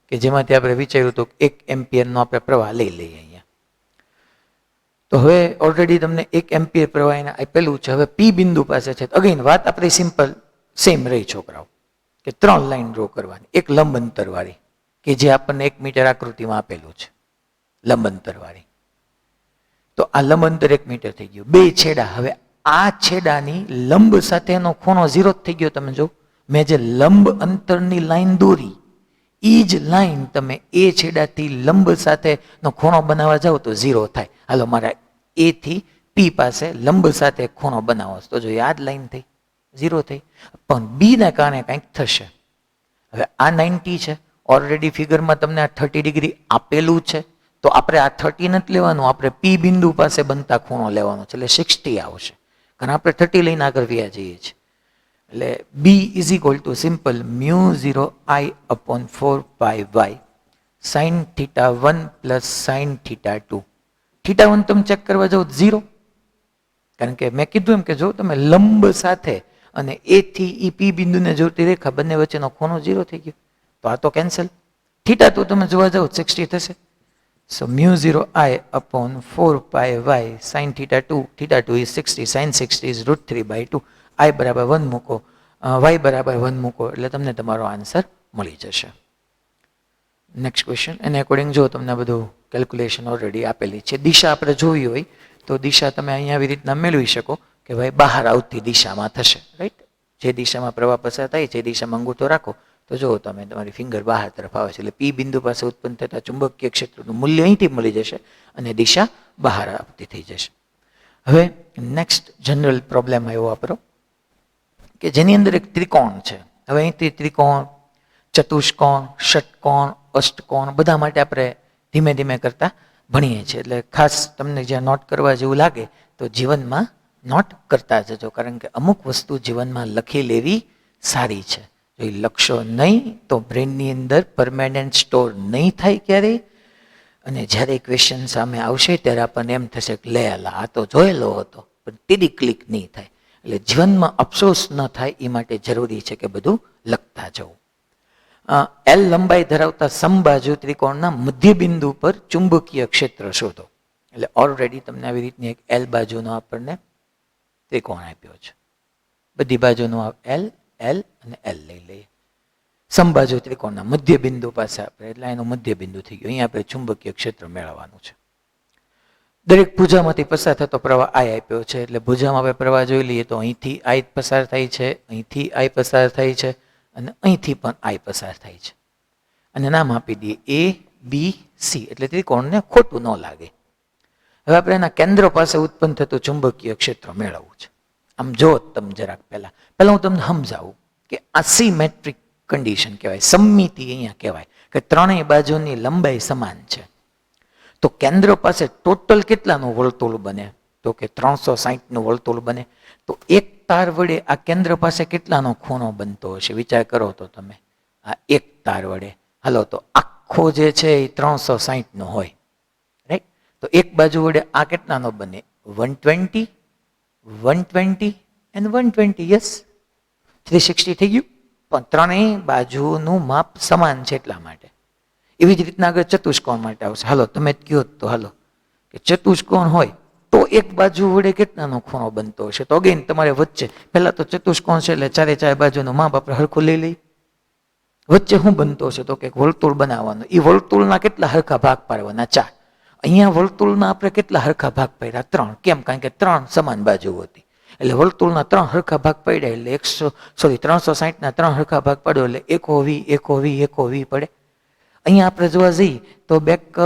કે જેમાંથી આપણે વિચાર્યું હતું 1 એમ્પિયરનો આપણે પ્રવાહ લઈ લઈએ અહીંયા. તો હવે ઓલરેડી તમને 1 એમ્પિયર પ્રવાહ એને આપેલું છે. હવે પી બિંદુ પાસે છે. અગેન વાત આપણી સિમ્પલ સેમ રહી છોકરાઓ કે 3 લાઈન ડ્રો કરવાની, એક લંબ અંતરવાળી કે જે આપણને 1 મીટર આકૃતિમાં આપેલું છે લંબ અંતરવાળી. તો આ લંબ અંતર 1 મીટર થઈ ગયું. બે છેડા, હવે આ છેડાની લંબ સાથેનો ખૂણો 0 થઈ ગયો. તમે જો મેં જે લંબ અંતરની લાઈન દોરી એ જ લાઈન તમે એ છેડાથી લંબ સાથેનો ખૂણો બનાવવા જાઓ તો 0 થાય. હાલો મારા એ થી પી પાસે લંબ સાથે ખૂણો બનાવો તો જો યાદ લાઈન થઈ 0 થઈ, પણ બી ના કારણે કંઈક થશે. હવે આ 90 છે, ઓલરેડી ફિગરમાં તમને આ 30 ડિગ્રી આપેલું છે. તો આપણે આ 30 નથી લેવાનું, આપણે પી બિંદુ પાસે બનતા ખૂણો લેવાનો છે એટલે 60 આવશે. કારણ આપણે 30 લઈને આગળ વ્યા જઈએ છીએ. એટલે B is equal to simple μ0I/4πy sin θ1 plus sin θ2. θ1 તમે ચેક કરવા જાઓ 0, કારણ કે મેં કીધું એમ કે જો તમે લંબ સાથે અને એ થી ઈ પી બિંદુને જોડતી રેખા બંને વચ્ચેનો ખૂણો 0 થઈ ગયો. તો આ તો કેન્સલ. θ2 તમે જોવા જાઓ 60 થશે. So μ0I/4πy sin θ2, θ2 is 60, sin 60 is √3/2, I બરાબર 1 મૂકો, y બરાબર 1 મૂકો એટલે તમને તમારો આન્સર મળી જશે. નેક્સ્ટ ક્વેશ્ચન, એને અકોર્ડિંગ જો તમને બધું કેલ્ક્યુલેશન ઓલરેડી આપેલી છે. દિશા આપણે જોવી હોય તો દિશા તમે અહીંયા આવી રીતના મેળવી શકો કે ભાઈ બહાર આવતી દિશામાં થશે, રાઈટ? જે દિશામાં પ્રવાહ પસાર થાય છે એ દિશામાં અંગૂઠો રાખો તો જો તમે તમારી ફિંગર બહાર તરફ આવે છે એટલે પી બિંદુ પાસે ઉત્પન્ન થતા ચુંબકીય ક્ષેત્રનું મૂલ્ય અહીંથી મળી જશે અને દિશા બહાર આવતી થઈ જશે. હવે નેક્સ્ટ જનરલ પ્રોબ્લેમ આવ્યો આપણો કે જેની અંદર એક ત્રિકોણ છે. હવે અહીંથી ત્રિકોણ, ચતુષ્કોણ, ષટકોણ, અષ્ટકોણ બધા માટે આપણે ધીમે ધીમે કરતા ભણીએ છીએ. એટલે ખાસ તમને જ્યાં નોટ કરવા જેવું લાગે તો જીવનમાં નોટ કરતા જજો, કારણ કે અમુક વસ્તુ જીવનમાં લખી લેવી સારી છે. જો એ લખશો નહીં તો બ્રેનની અંદર પરમેનન્ટ સ્ટોર નહીં થાય ક્યારેય, અને જ્યારે ક્વેશ્ચન સામે આવશે ત્યારે આપણને એમ થશે કે લે અલા આ તો જોયેલો હતો, પણ તીડી ક્લિક નહીં થાય. એટલે જીવનમાં અફસોસ ન થાય એ માટે જરૂરી છે કે બધું લખતા જવું. એલ લંબાઈ ધરાવતા સમબાજુ ત્રિકોણના મધ્ય બિંદુ પર ચુંબકીય ક્ષેત્ર શોધો. એટલે ઓલરેડી તમને આવી રીતની એક એલ બાજુનો આપણને ત્રિકોણ આપ્યો છે. બધી બાજુનો એલ, એલ અને એલ લઈ લઈએ. સમબાજુ ત્રિકોણના મધ્ય બિંદુ પાસે આપણે એટલે એનું મધ્ય બિંદુ થઈ ગયું. અહીંયા આપણે ચુંબકીય ક્ષેત્ર મેળવવાનું છે. દરેક ભુજામાંથી પસાર થતો પ્રવાહ આઈ આપ્યો છે. એટલે ભુજામાં આપણે પ્રવાહ જોઈ લઈએ તો અહીંથી આઈ પસાર થાય છે, અહીંથી આઈ પસાર થાય છે અને અહીંથી પણ આઈ પસાર થાય છે. અને નામ આપી દઈએ એ બી સી એટલે ત્રિકોણને ખોટું ન લાગે. હવે આપણે એના કેન્દ્ર પાસે ઉત્પન્ન થતું ચુંબકીય ક્ષેત્ર મેળવવું છે. આમ જો તમે જરાક પહેલા હું તમને સમજાવું કે અસિમેટ્રિક કન્ડિશન કહેવાય, સમમિતિ અહીંયા કહેવાય કે ત્રણેય બાજુની લંબાઈ સમાન છે. તો કેન્દ્ર પાસે ટોટલ કેટલાનું વર્તુળ બને? તો કે 360નું વર્તુળ બને. તો એક તાર વડે આ કેન્દ્ર પાસે કેટલાનો ખૂણો બનતો હશે? વિચાર કરો તો તમે. આ એક તાર વડે હાલો તો આખો જે છે એ 360નો હોય, રાઈટ? તો એક બાજુ વડે આ કેટલાનો બને? 120, 120 and 120. યસ, 360 થઈ ગયું. પણ ત્રણેય બાજુનું માપ સમાન છે એટલા માટે. એવી જ રીતના આગળ ચતુષ્કોણ માટે આવશે. હાલો તમે કહો તો હાલો કે ચતુષ્કોણ હોય તો એક બાજુ વડે કેટલાનો ખૂણો બનતો હશે? તો અગેન તમારે વચ્ચે પહેલા તો ચતુષ્કોણ છે એટલે ચારે ચાર બાજુનું માપ આપણે હરખું લઈ લઈ. વચ્ચે શું બનતો હશે? તો કે વર્તુળ બનાવવાનું. એ વર્તુળના કેટલા હરખા ભાગ પાડવાના? 4. અહીંયા વર્તુળના આપણે કેટલા હરખા ભાગ પાડ્યા? 3. કેમ? કારણ કે 3 સમાન બાજુ હતી એટલે વર્તુળના 3 હરખા ભાગ પડ્યા એટલે 360ના 3 હરખા ભાગ પાડ્યો એટલે એકો વી પડે. અહીંયા આપણે જોવા જઈએ તો બેક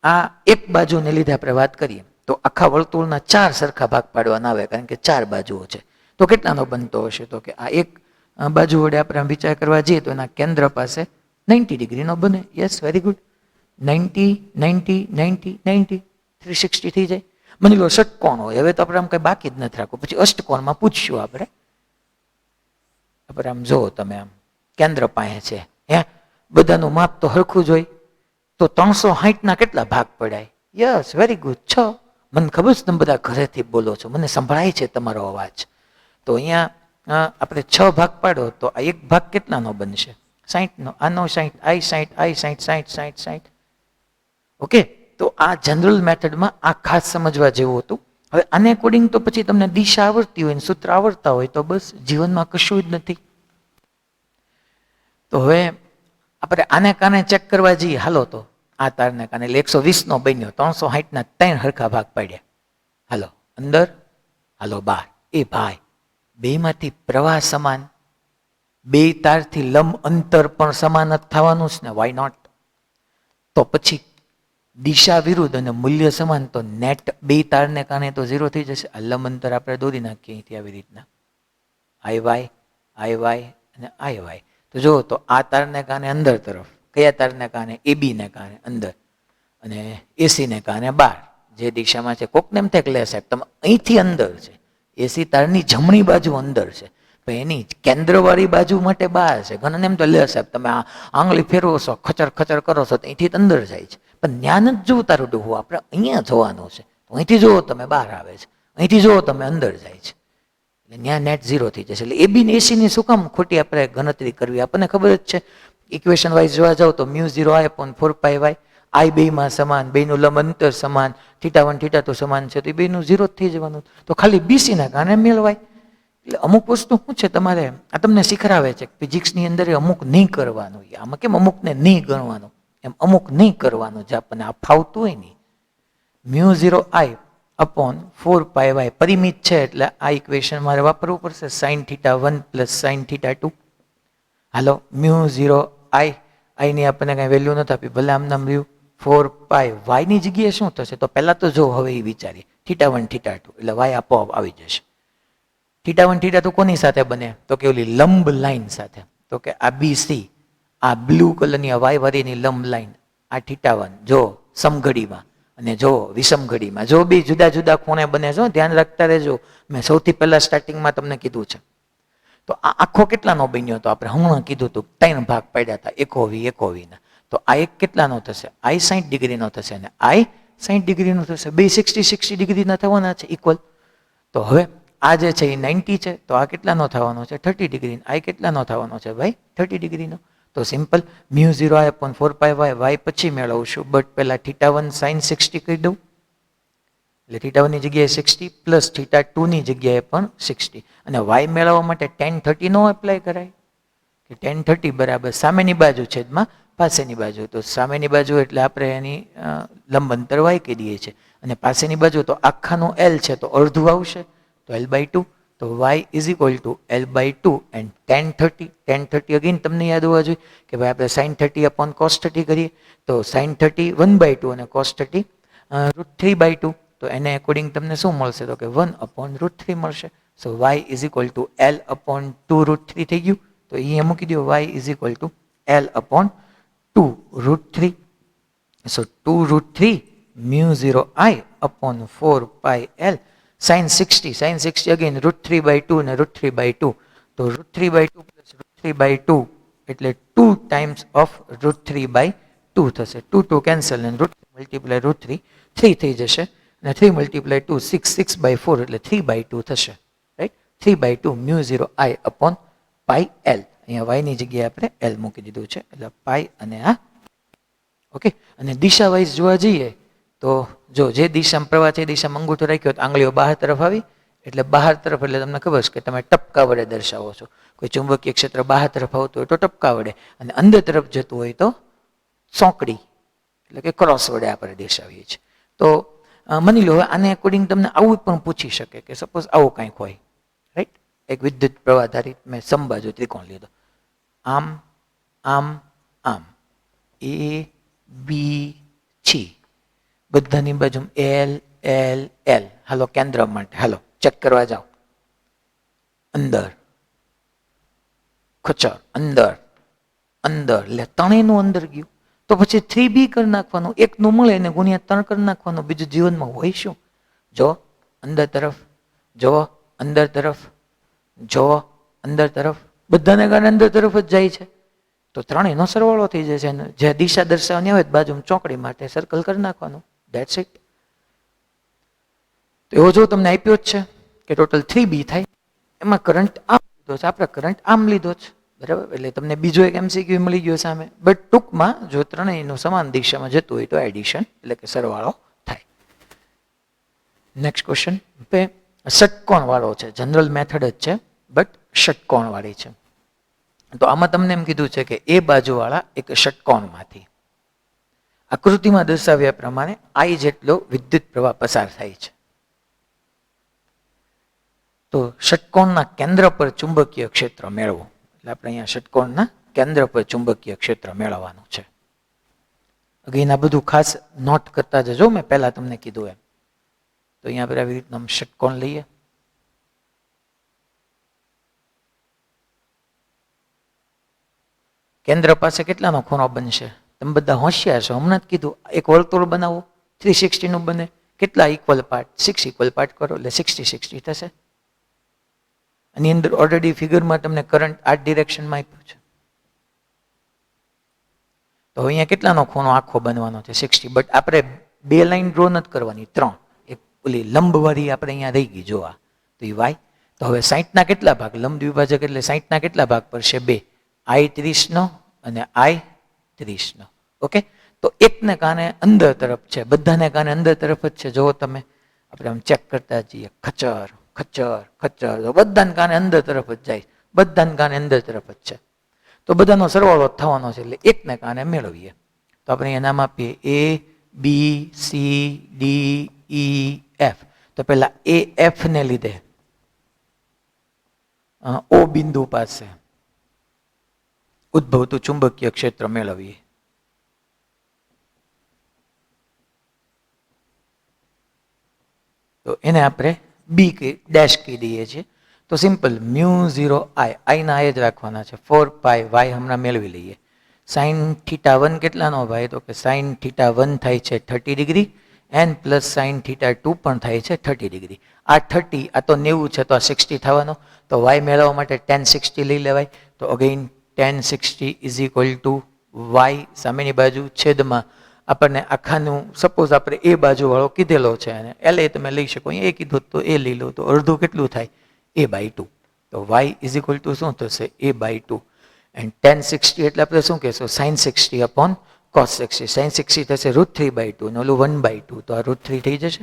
આ એક બાજુને લીધે આપણે વાત કરીએ તો આખા વર્તુળના 4 સરખા ભાગ પાડવાના આવે, કારણ કે 4 બાજુઓ છે. તો કેટલાનો બનતો હશે? તો કે આ એક બાજુ વડે આપણે વિચાર કરવા જઈએ તો એના કેન્દ્ર પાસે 90 ડિગ્રીનો બને. Yes, very good. 90, 90, 90, 90, 360 થઈ જાય. માની લો ષટકોણ હોય, હવે તો આપણે આમ કઈ બાકી જ નથી રાખવું. પછી અષ્ટકોણમાં પૂછશું આપણે આમ જો તમે આમ કેન્દ્ર પાસે છે, હે બધાનું માપ તો હરખું જ હોય તો 360ના કેટલા ભાગ પડાય? Yes, very good. 6. મને ખબર છે તમે બધા ઘરેથી બોલો છો, મને સંભળાય છે તમારો અવાજ. તો અહીંયા આપણે 6 ભાગ પાડો તો આ એક ભાગ કેટલાનો બનશે? 60નો. આનો 60, આઈ 60, આઈ 60, 60, 60, 60. ઓકે, તો આ જનરલ મેથડમાં આ ખાસ સમજવા જેવું હતું. હવે આને અકોર્ડિંગ તો પછી તમને દિશા આવડતી હોય, સૂત્ર આવડતા હોય તો બસ જીવનમાં કશું જ નથી. તો હવે આપણે આને કાને ચેક કરવા જઈએ. હાલો તો આ તારને કાને 120 નો બન્યો, 360 ના 3 હરખા ભાગ પાડ્યા. હાલો અંદર, હાલો બહાર. એ ભાઈ, બેમાંથી પ્રવાહ સમાન, બે તારથી લંબ અંતર પણ સમાન જ થવાનું છે ને, વાય નોટ? તો પછી દિશા વિરુદ્ધ અને મૂલ્ય સમાન, તો નેટ બે તારને કારણે તો 0 થઈ જશે. આ લંબ અંતર આપણે દોરી નાખીએ અહીંથી આવી રીતના, આઈ વાય અને આઈ વાય. તો જુઓ તો આ તારને કારણે અંદર તરફ, કયા તારને કારણે? એબી ને કારણે અંદર, અને એસી ને કારણે બહાર. જે દિશામાં છે કોકને એમ થાય કે લે સાહેબ તમે અહીંથી અંદર છે, એસી તારની જમણી બાજુ અંદર છે, પણ એની કેન્દ્રવાળી બાજુ માટે બહાર છે. ઘણા એમ તો લે સાહેબ તમે આ આંગળી ફેરવો છો, ખચર ખચર કરો છો, તો અહીંથી અંદર જાય છે. પણ જ્ઞાન જ જોવું તારું ડોહું, આપણે અહીંયા જોવાનું છે. અહીંથી જુઓ તમે બહાર આવે છે, અહીંથી જુઓ તમે અંદર જાય છે, એટલે ત્યાં નેટ 0 થઈ જશે. એટલે એબી ને એસીની શું કામ ખોટી આપણે ગણતરી કરવી? આપણને ખબર જ છે ઇક્વેશન વાઇઝ જોવા જાવ તો μ0i/4πy, આઈ બેમાં સમાન, બેનું લંબ અંતર સમાન, θ1 θ2 સમાન છે, તો એ બેનું 0 જ થઈ જવાનું. તો ખાલી બીસીના કારણે મેળવાય. એટલે અમુક વસ્તુ શું છે તમારે આ તમને શીખરાવે છે ફિઝિક્સની અંદર અમુક નહીં કરવાનું. આમાં કેમ અમુકને નહીં ગણવાનું, એમ અમુક નહીં કરવાનું જે આપણને આ ફાવતું હોય નહીં. μ0i/4πy પરિમિત છે એટલે આ ઇક્વેશન મારે વાપરવું પડશે, sin θ1 + sin θ2. હાલો μ0i, આઈની આપણને કાંઈ વેલ્યુ નથી આપી, ભલે આમ નામ રહ્યું. 4π વાયની જગ્યાએ શું થશે? તો પહેલા તો જો હવે એ વિચારીએ, θ1 θ2 એટલે વાય આપોઆપ આવી જશે. θ1 θ2 કોની સાથે બને? તો કે ઓલી લંબ લાઈન સાથે. તો કે આ BC, આ બ્લુ કલરની આ વાય વાળીની લંબ લાઈન, આ θ1 જો સમઘડીમાં અને જો વિષમઘડીમાં, જો બે જુદા જુદા ખૂણે બને છે, ધ્યાન રાખતા રહેજો. મેં સૌથી પહેલા સ્ટાર્ટિંગમાં તમને કીધું છે. તો આ આખો કેટલાનો બન્યો? તો આપણે હમણાં કીધું હતું 3 ભાગ પાડ્યા હતા, એકોવીના. તો આ એક કેટલાનો થશે? આઈ 60 ડિગ્રીનો થશે અને આઈ 60 ડિગ્રીનો થશે. બે 60 ડિગ્રીના થવાના છે ઇક્વલ. તો હવે આ જે છે એ 90 છે, તો આ કેટલાનો થવાનો છે? 30 ડિગ્રી. આઈ કેટલાનો થવાનો છે ભાઈ? 30 ડિગ્રીનો. તો સિમ્પલ μ0i/4πy વાય પછી મેળવશું, બટ પહેલા θ1 sin 60 કરી દઉં, એટલે θ1 ની જગ્યાએ 60 પ્લસ θ2 ની જગ્યાએ પણ 60. અને વાય મેળવવા માટે tan 30 નો એપ્લાય કરાય કે tan 30 બરાબર સામેની બાજુ છેદમાં પાસેની બાજુ. તો સામેની બાજુ એટલે આપણે એની લંબ અંતર વાય કહી દઈએ છીએ, અને પાસેની બાજુ તો આખાનું L છે તો અડધું આવશે, તો L/2. તો y = L/2 and tan 30 again તમને યાદ હોવા જોઈએ કે ભાઈ આપણે sin 30/cos 30 કરીએ, તો sin 30 1/2 અને cos 30 √3/2. તો એને અકોર્ડિંગ તમને શું મળશે? તો કે 1/√3 મળશે. સો y = L/2√3 થઈ ગયું. તો અહીંયા મૂકી દો y = L/2√3. સો 2√3 μ0i/4πL sin 60 again √3/2 અને √3/2. તો √3/2 plus √3/2 એટલે 2 times of √3/2 થશે. 2 કેન્સલ અને √3 × √3 3 થઈ જશે, અને 3 × 2 6, 6/4 એટલે 3/2 થશે. Right, 3/2 μ0i/πL. અહીંયા y ની જગ્યાએ આપણે L મૂકી દીધું છે, એટલે પાઈ અને આ. ઓકે, અને દિશા વાઇઝ જોવા જઈએ તો જો જે દિશામાં પ્રવાહ છે એ દિશામાં અંગૂઠો રાખ્યો તો આંગળીઓ બહાર તરફ આવી, એટલે બહાર તરફ એટલે તમને ખબર છે કે તમે ટપકા વડે દર્શાવો છો. કોઈ ચુંબકીય ક્ષેત્ર બહાર તરફ આવતું હોય તો ટપકા વડે, અને અંદર તરફ જતું હોય તો સોંકડી એટલે કે ક્રોસ વડે આપણે દર્શાવીએ છીએ. તો માની લો આને અકોર્ડિંગ તમને આવું પણ પૂછી શકે કે સપોઝ આવું કંઈક હોય, રાઈટ, એક વિદ્યુત પ્રવાહ આધારિત મેં સમબાજુ ત્રિકોણ લીધો, આમ આમ આમ, એ બી સી, બધાની બાજુ L L L. હાલો કેન્દ્ર માટે હાલો ચેક કરવા જાઓ. અંદર ખચર, અંદર અંદર, એટલે ત્રણેયનું અંદર ગયું. તો પછી 3b કરી નાખવાનું, એકનું મળે એને ગુણ્યા 3 કરી નાખવાનું. બીજું જીવનમાં હોય શું? જો અંદર તરફ, જો અંદર તરફ, જો અંદર તરફ, બધાને કારણે અંદર તરફ જ જાય છે. તો ત્રણેયનો સરવાળો થઈ જશે. જે દિશા દર્શાવવાની હોય બાજુમાં ચોકડી માટે સર્કલ કરી નાખવાનું. That's it. તો એવો જો તમને આપ્યો જ છે કે ટોટલ 3B થાય, એમાં કરંટ આમ લીધો છે, આપણે કરંટ આમ લીધો છે, બરાબર. એટલે તમને બીજો એક MCQ મળી ગયો સામે. બટ ટૂંકમાં જો ત્રણેયનું સમાન દિશામાં જતું હોય તો એડિશન એટલે કે સરવાળો થાય. નેક્સ્ટ ક્વેશ્ચન, ષટકોણ વાળો છે, જનરલ મેથડ જ છે બટ ષટકોણ વાળી છે. તો આમાં તમને એમ કીધું છે કે એ બાજુવાળા એક ષટકોણમાંથી આકૃતિમાં દર્શાવ્યા પ્રમાણે I જેટલો વિદ્યુત પ્રવાહ પસાર થાય છે. તો ષટકોણના કેન્દ્ર પર ચુંબકીય ક્ષેત્ર મેળવો. એટલે આપણે અહીંયા ષટકોણના કેન્દ્ર પર ચુંબકીય ક્ષેત્ર મેળવવાનું છે. અગેન આ બધું ખાસ નોટ કરતા જજો, મેં પહેલા તમને કીધું એમ. તો અહીંયા આપણે આવી રીતના ષટકોણ લઈએ. કેન્દ્ર પાસે કેટલાનો ખૂણો બનશે? તમે બધા હોશિયાર છો, હમણાં જ કીધું એક વર્તુળ બનાવો 360 નું બને. કેટલા ઇક્વલ પાર્ટ? 6 ઇક્વલ પાર્ટ કરો એટલે 60-60 થશે. આની અંદર ઓલરેડી ફિગરમાં તમને કરંટ આ ડિરેક્શનમાં આપ્યું છે. તો અહીંયા કેટલાનો ખૂણો આખો બનવાનો છે? 60. બટ આપણે બે લાઈન ડ્રો નથી કરવાની, 3. એક ઓલી લંબવાળી આપણે અહીંયા રહી ગઈ જોવા, તો એ વાય. તો હવે 60ના કેટલા ભાગ? લંબ દ્વિભાજક એટલે 60ના કેટલા ભાગ પડશે? 2. I 30 અને I 30. ઓકે. તો એકને કારણે અંદર તરફ છે, બધાને કારણે અંદર તરફ જ છે. જો તમે આપણે આમ ચેક કરતા જઈએ, ખચર ખચર ખચર, તો બધાને કારણે અંદર તરફ જ જાય, બધાને કારણે અંદર તરફ જ છે. તો બધાનો સરવાળો થવાનો છે, એટલે એકને કારણે મેળવીએ. તો આપણે અહીંયા નામ આપીએ ABCDEF. તો પેલા AF ને લીધે O બિંદુ પાસે ઉદ્ભવતું ચુંબકીય ક્ષેત્ર મેળવીએ. તો એને આપણે B ડેશ કહી દઈએ છીએ. તો સિમ્પલ μ0 I ના I જ રાખવાના છે. 4 પાઈ y હમણાં મેળવી લઈએ. સાઇન θ1 કેટલાનો ભાઈ? તો કે સાઇન θ1 થાય છે 30 ડિગ્રી એન્ડ પ્લસ સાઇન θ2 પણ થાય છે 30 ડિગ્રી. આ 30, આ તો 90 છે, તો આ 60 થવાનો. તો y મેળવવા માટે tan 60 લઈ લેવાય. તો again tan 60 is equal two y સામેની બાજુ છેદમાં આપણને આખાનું, સપોઝ આપણે એ બાજુ વાળો કીધેલો છે અને એલ એ તમે લઈ શકો, અહીંયા એ કીધું તો એ લઈ લો, તો અડધું કેટલું થાય? a/2. તો y ઇઝ ઇક્વલ ટુ શું થશે? a/2. એન્ડ tan 60 એટલે આપણે શું કહેશું? sin 60 upon cos 60. sin 60 થશે √3/2 અને ઓલું 1/2, તો આ √3 થઈ જશે.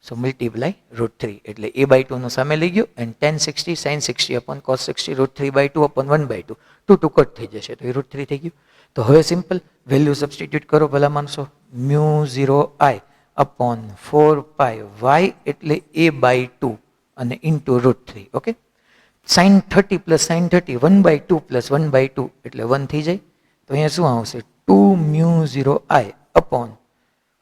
સો મલ્ટીપ્લાય √3 એટલે a/2 નું સામે લઈ ગયો and tan 60 sin 60 upon cos 60 √3/2 upon 1/2, 2 cut થઈ જશે, તો એ √3 થઈ ગયું. તો હવે સિમ્પલ વેલ્યુ સબસ્ટિટ્યુટ કરો ભલા માણસો. μ0 I અપોન 4 પાઈ y એટલે a/2 અને into √3. Okay. sin 30 plus sin 30 1/2 plus 1/2 એટલે 1 થઈ જાય. તો અહીંયા શું આવશે? 2μ0 I upon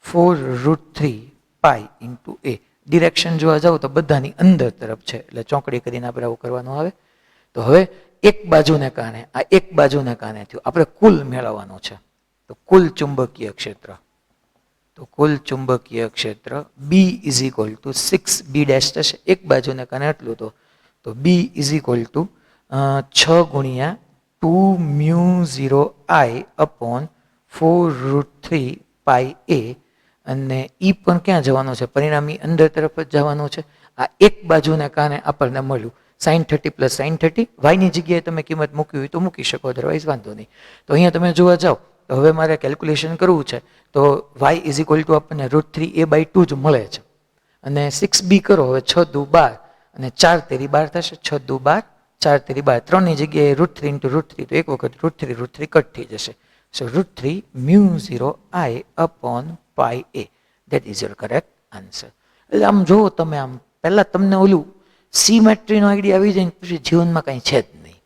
4√3 pi into a. Direction જોવા જાવ તો બધાની અંદર તરફ છે, એટલે ચોકડી કરીને આપણે આવું કરવાનું આવે. તો હવે એક બાજુને કારણે, આ એક બાજુને કારણે થયું, આપણે કુલ મેળવવાનું છે. તો કુલ ચુંબકીય ક્ષેત્ર, તો કુલ ચુંબકીય ક્ષેત્ર B is equal two 6B dash થશે. એક બાજુને કારણે એટલું, તો B ઇઝ ઇક્વલ ટુ 6 ગુણ્યા 2μ0 I અપોન 4√3 પાઈ a. અને ઈ પણ ક્યાં જવાનું છે? પરિણામી અંદર તરફ જ જવાનું છે. આ એક બાજુને કારણે આપણને મળ્યું sin 30 પ્લસ sin 30. વાયની જગ્યાએ તમે કિંમત મૂકી હોય તો મૂકી શકો, અધરવાઇઝ વાંધો નહીં. તો અહીંયા તમે જોવા જાઓ તો હવે મારે કેલ્ક્યુલેશન કરવું છે, તો y ઇઝ ઇક્વલ ટુ આપણને √3a/2 જ મળે છે. અને 6b કરો, હવે 6 દુ 12 અને 4 તેરી 12 થશે. 6 દુ 12, 4 તેરી 12, 3ની જગ્યાએ √3 ઇન્ટુ √3, તો એક વખત √3 કટ થઈ જશે. સો √3μ0 I upon pi a. That is your correct answer. એટલે આમ જુઓ તમે, આમ પહેલાં તમને ઓલું સિમેટ્રીનો આઈડિયા આવી જાય, પછી જીવનમાં કાંઈ છે જ નહીં.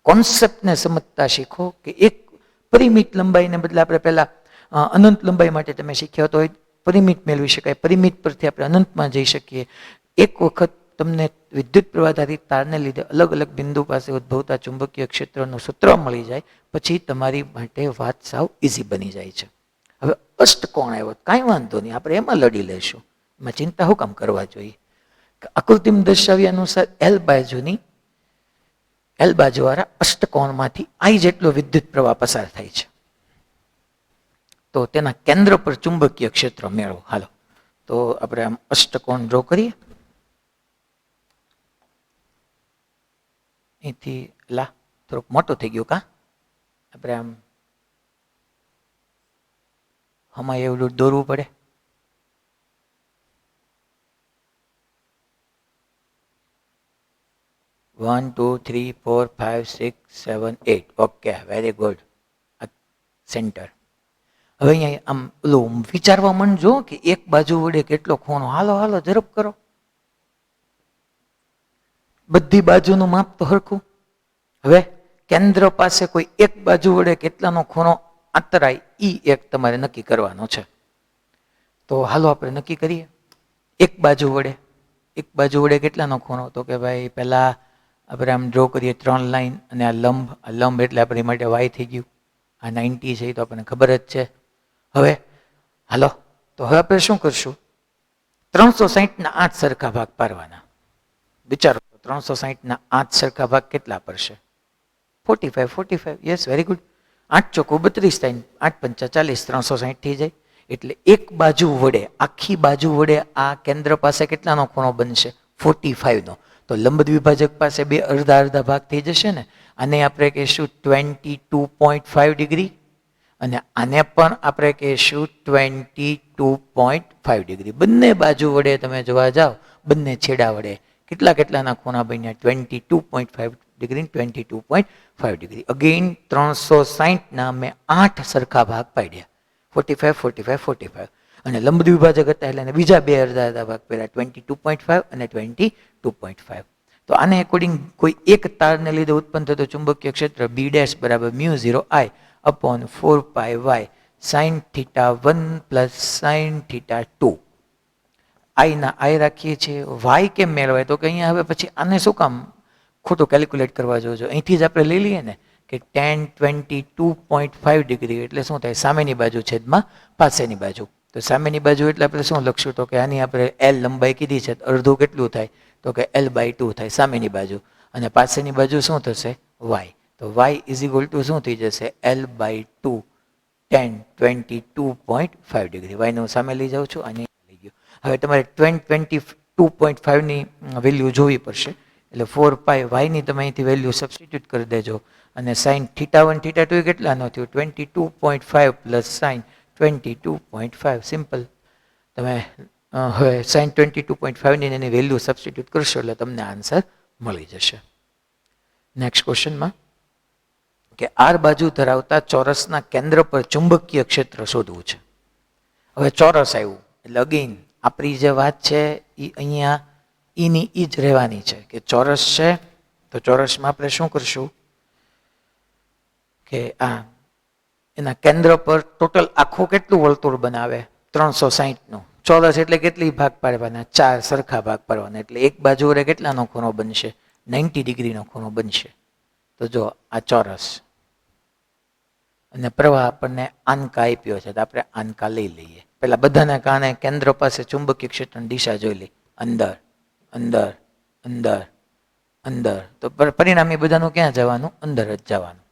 કોન્સેપ્ટને સમજતા શીખો કે એક પરિમિત લંબાઈને બદલે આપણે પહેલાં અનંત લંબાઈ માટે તમે શીખ્યા તો પરિમિત મેળવી શકાય, પરિમિત પરથી આપણે અનંતમાં જઈ શકીએ. એક વખત તમને વિદ્યુત પ્રવાહધારી તારને લીધે અલગ અલગ બિંદુ પાસે ઉદ્ભવતા ચુંબકીય ક્ષેત્રનું સૂત્ર મળી જાય, પછી તમારી માટે વાત સાવ ઇઝી બની જાય છે. હવે અષ્ટકોણ આવ્યો, કાંઈ વાંધો નહીં, આપણે એમાં લડી લેશું, એમાં ચિંતા શું કામ કરવા જોઈએ? આકૃતિમાં દર્શાવ્યા અનુસાર L બાજુવાળા અષ્ટકોણમાંથી I જેટલો વિદ્યુત પ્રવાહ પસાર થાય છે. તો તેના કેન્દ્ર પર ચુંબકીય ક્ષેત્ર મેળવો. હાલો. તો આપણે આમ અષ્ટકોણ ડ્રો કરીએ. અહીંથી લા થોડુંક મોટું થઈ ગયું કા, આપણે આમ આમાં એવું દોરવું પડે. One 2 3 4 5 6 7 8. Okay, very good. Centre. હવે અહીંયા આમ ઓલું વિચારવા માંડજો કે એક બાજુ વડે કેટલો ખૂણો. હાલો હાલો ઝડપ કરો. બધી બાજુનું માપ તો હરખું. હવે કેન્દ્ર પાસે કોઈ એક બાજુ વડે કેટલાનો ખૂણો આંતરાય ઈ એક તમારે નક્કી કરવાનો છે. તો હાલો આપણે નક્કી કરીએ. એક બાજુ વડે કેટલાનો ખૂણો? તો કે ભાઈ પહેલા આપણે આમ ડ્રો કરીએ 3 લાઈન અને આ લંબ એટલે આપણી માટે y થઈ ગયું. આ 90 છે એ તો આપણને ખબર જ છે. હવે હાલો તો હવે આપણે શું કરશું? 360 ના 8 સરખા ભાગ પાડવાના. વિચારો 360 ના 8 સરખા ભાગ કેટલા પડશે? 45. Yes, very good. 8 ચોકો 32 થાય, 8 પંચા 40, 360 થઈ જાય. એટલે એક બાજુ વડે, આખી બાજુ વડે આ કેન્દ્ર પાસે કેટલાનો ખૂણો બનશે? 45 નો. તો લંબ દ્વિભાજક પાસે બે અડધા અડધા ભાગ થઈ જશે ને. આને આપણે કહીશું 22.5 ડિગ્રી અને આને પણ આપણે કહીશું 22.5 ડિગ્રી. બંને બાજુ વડે તમે જોવા જાઓ, બંને છેડા વડે કેટલાના ખૂણા બન્યા? 22.5 ડિગ્રી, 22.5 ડિગ્રી. અગેન 360 ના મેં 8 સરખા ભાગ પાડ્યા. 45 અને લંબ દ્વિભાજક હતા એટલે બીજા બે અડધા અડધા ભાગ પડ્યા, 22.5 અને 22.5. તો આને એકોર્ડિંગ કોઈ એક તારને લીધે ઉત્પન્ન થતું ચુંબકીય ક્ષેત્ર B' બરાબર μ0I upon 4πy sin θ1 plus sin θ2. I ના I રાખીએ છીએ. y કેમ મેળવાય? તો કે અહીંયા હવે પછી આને શું કામ ખોટું કેલ્ક્યુલેટ કરવા જોજો? અહીંથી જ આપણે લઈ લઈએ ને કે tan 22.5 ડિગ્રી એટલે શું થાય? સામેની બાજુ છેદમાં પાસેની બાજુ. તો સામેની બાજુ એટલે આપણે શું લખશું? તો કે આની આપણે L લંબાઈ કીધી છે, અડધું કેટલું થાય? તો કે L/2 થાય સામેની બાજુ. અને પાસેની બાજુ શું થશે? y. તો y ઇઝ ઇક્વલ ટુ શું થઈ જશે? L/2 tan 22.5 degree. y નું સામે લઈ જાઉં છું અને લઈ ગયો. હવે તમારે 22.5 ની વેલ્યુ જોવી પડશે. એટલે 4πy ની તમે અહીંથી વેલ્યુ સબસ્ટિટ્યુટ કરી દેજો. અને sin θ1 θ2 કેટલાનો થયો? 22.5 પ્લસ sin 22.5. સિમ્પલ. તમે હવે sin 22.5 ની એની વેલ્યુ સબસ્ટિટ્યુટ કરશો એટલે તમને આન્સર મળી જશે. નેક્સ્ટ ક્વેશ્ચનમાં કે આર બાજુ ધરાવતા ચોરસના કેન્દ્ર પર ચુંબકીય ક્ષેત્ર શોધવું છે. હવે ચોરસ આવ્યું એટલે અગેન આપણી જે વાત છે એ અહીંયા ઈની ઈ જ રહેવાની છે કે ચોરસ છે. તો ચોરસમાં આપણે શું કરશું કે આ એના કેન્દ્ર પર ટોટલ આખું કેટલું વર્તુળ બનાવે? 360 નું. ચોરસ એટલે કેટલી ભાગ પાડવાના? 4 સરખા ભાગ પાડવાના. એટલે એક બાજુ વડે કેટલાનો ખૂણો બનશે? 90 ડિગ્રીનો ખૂણો બનશે. તો જો આ ચોરસ અને પ્રવાહ આપણને આનકા આપ્યો છે તો આપણે આનકા લઈ લઈએ. પેલા બધાને કારણે કેન્દ્ર પાસે ચુંબકીય ક્ષેત્રની દિશા જોઈ લઈ. અંદર અંદર અંદર અંદર. તો પરિણામી બધાનું ક્યાં જવાનું? અંદર જ જવાનું.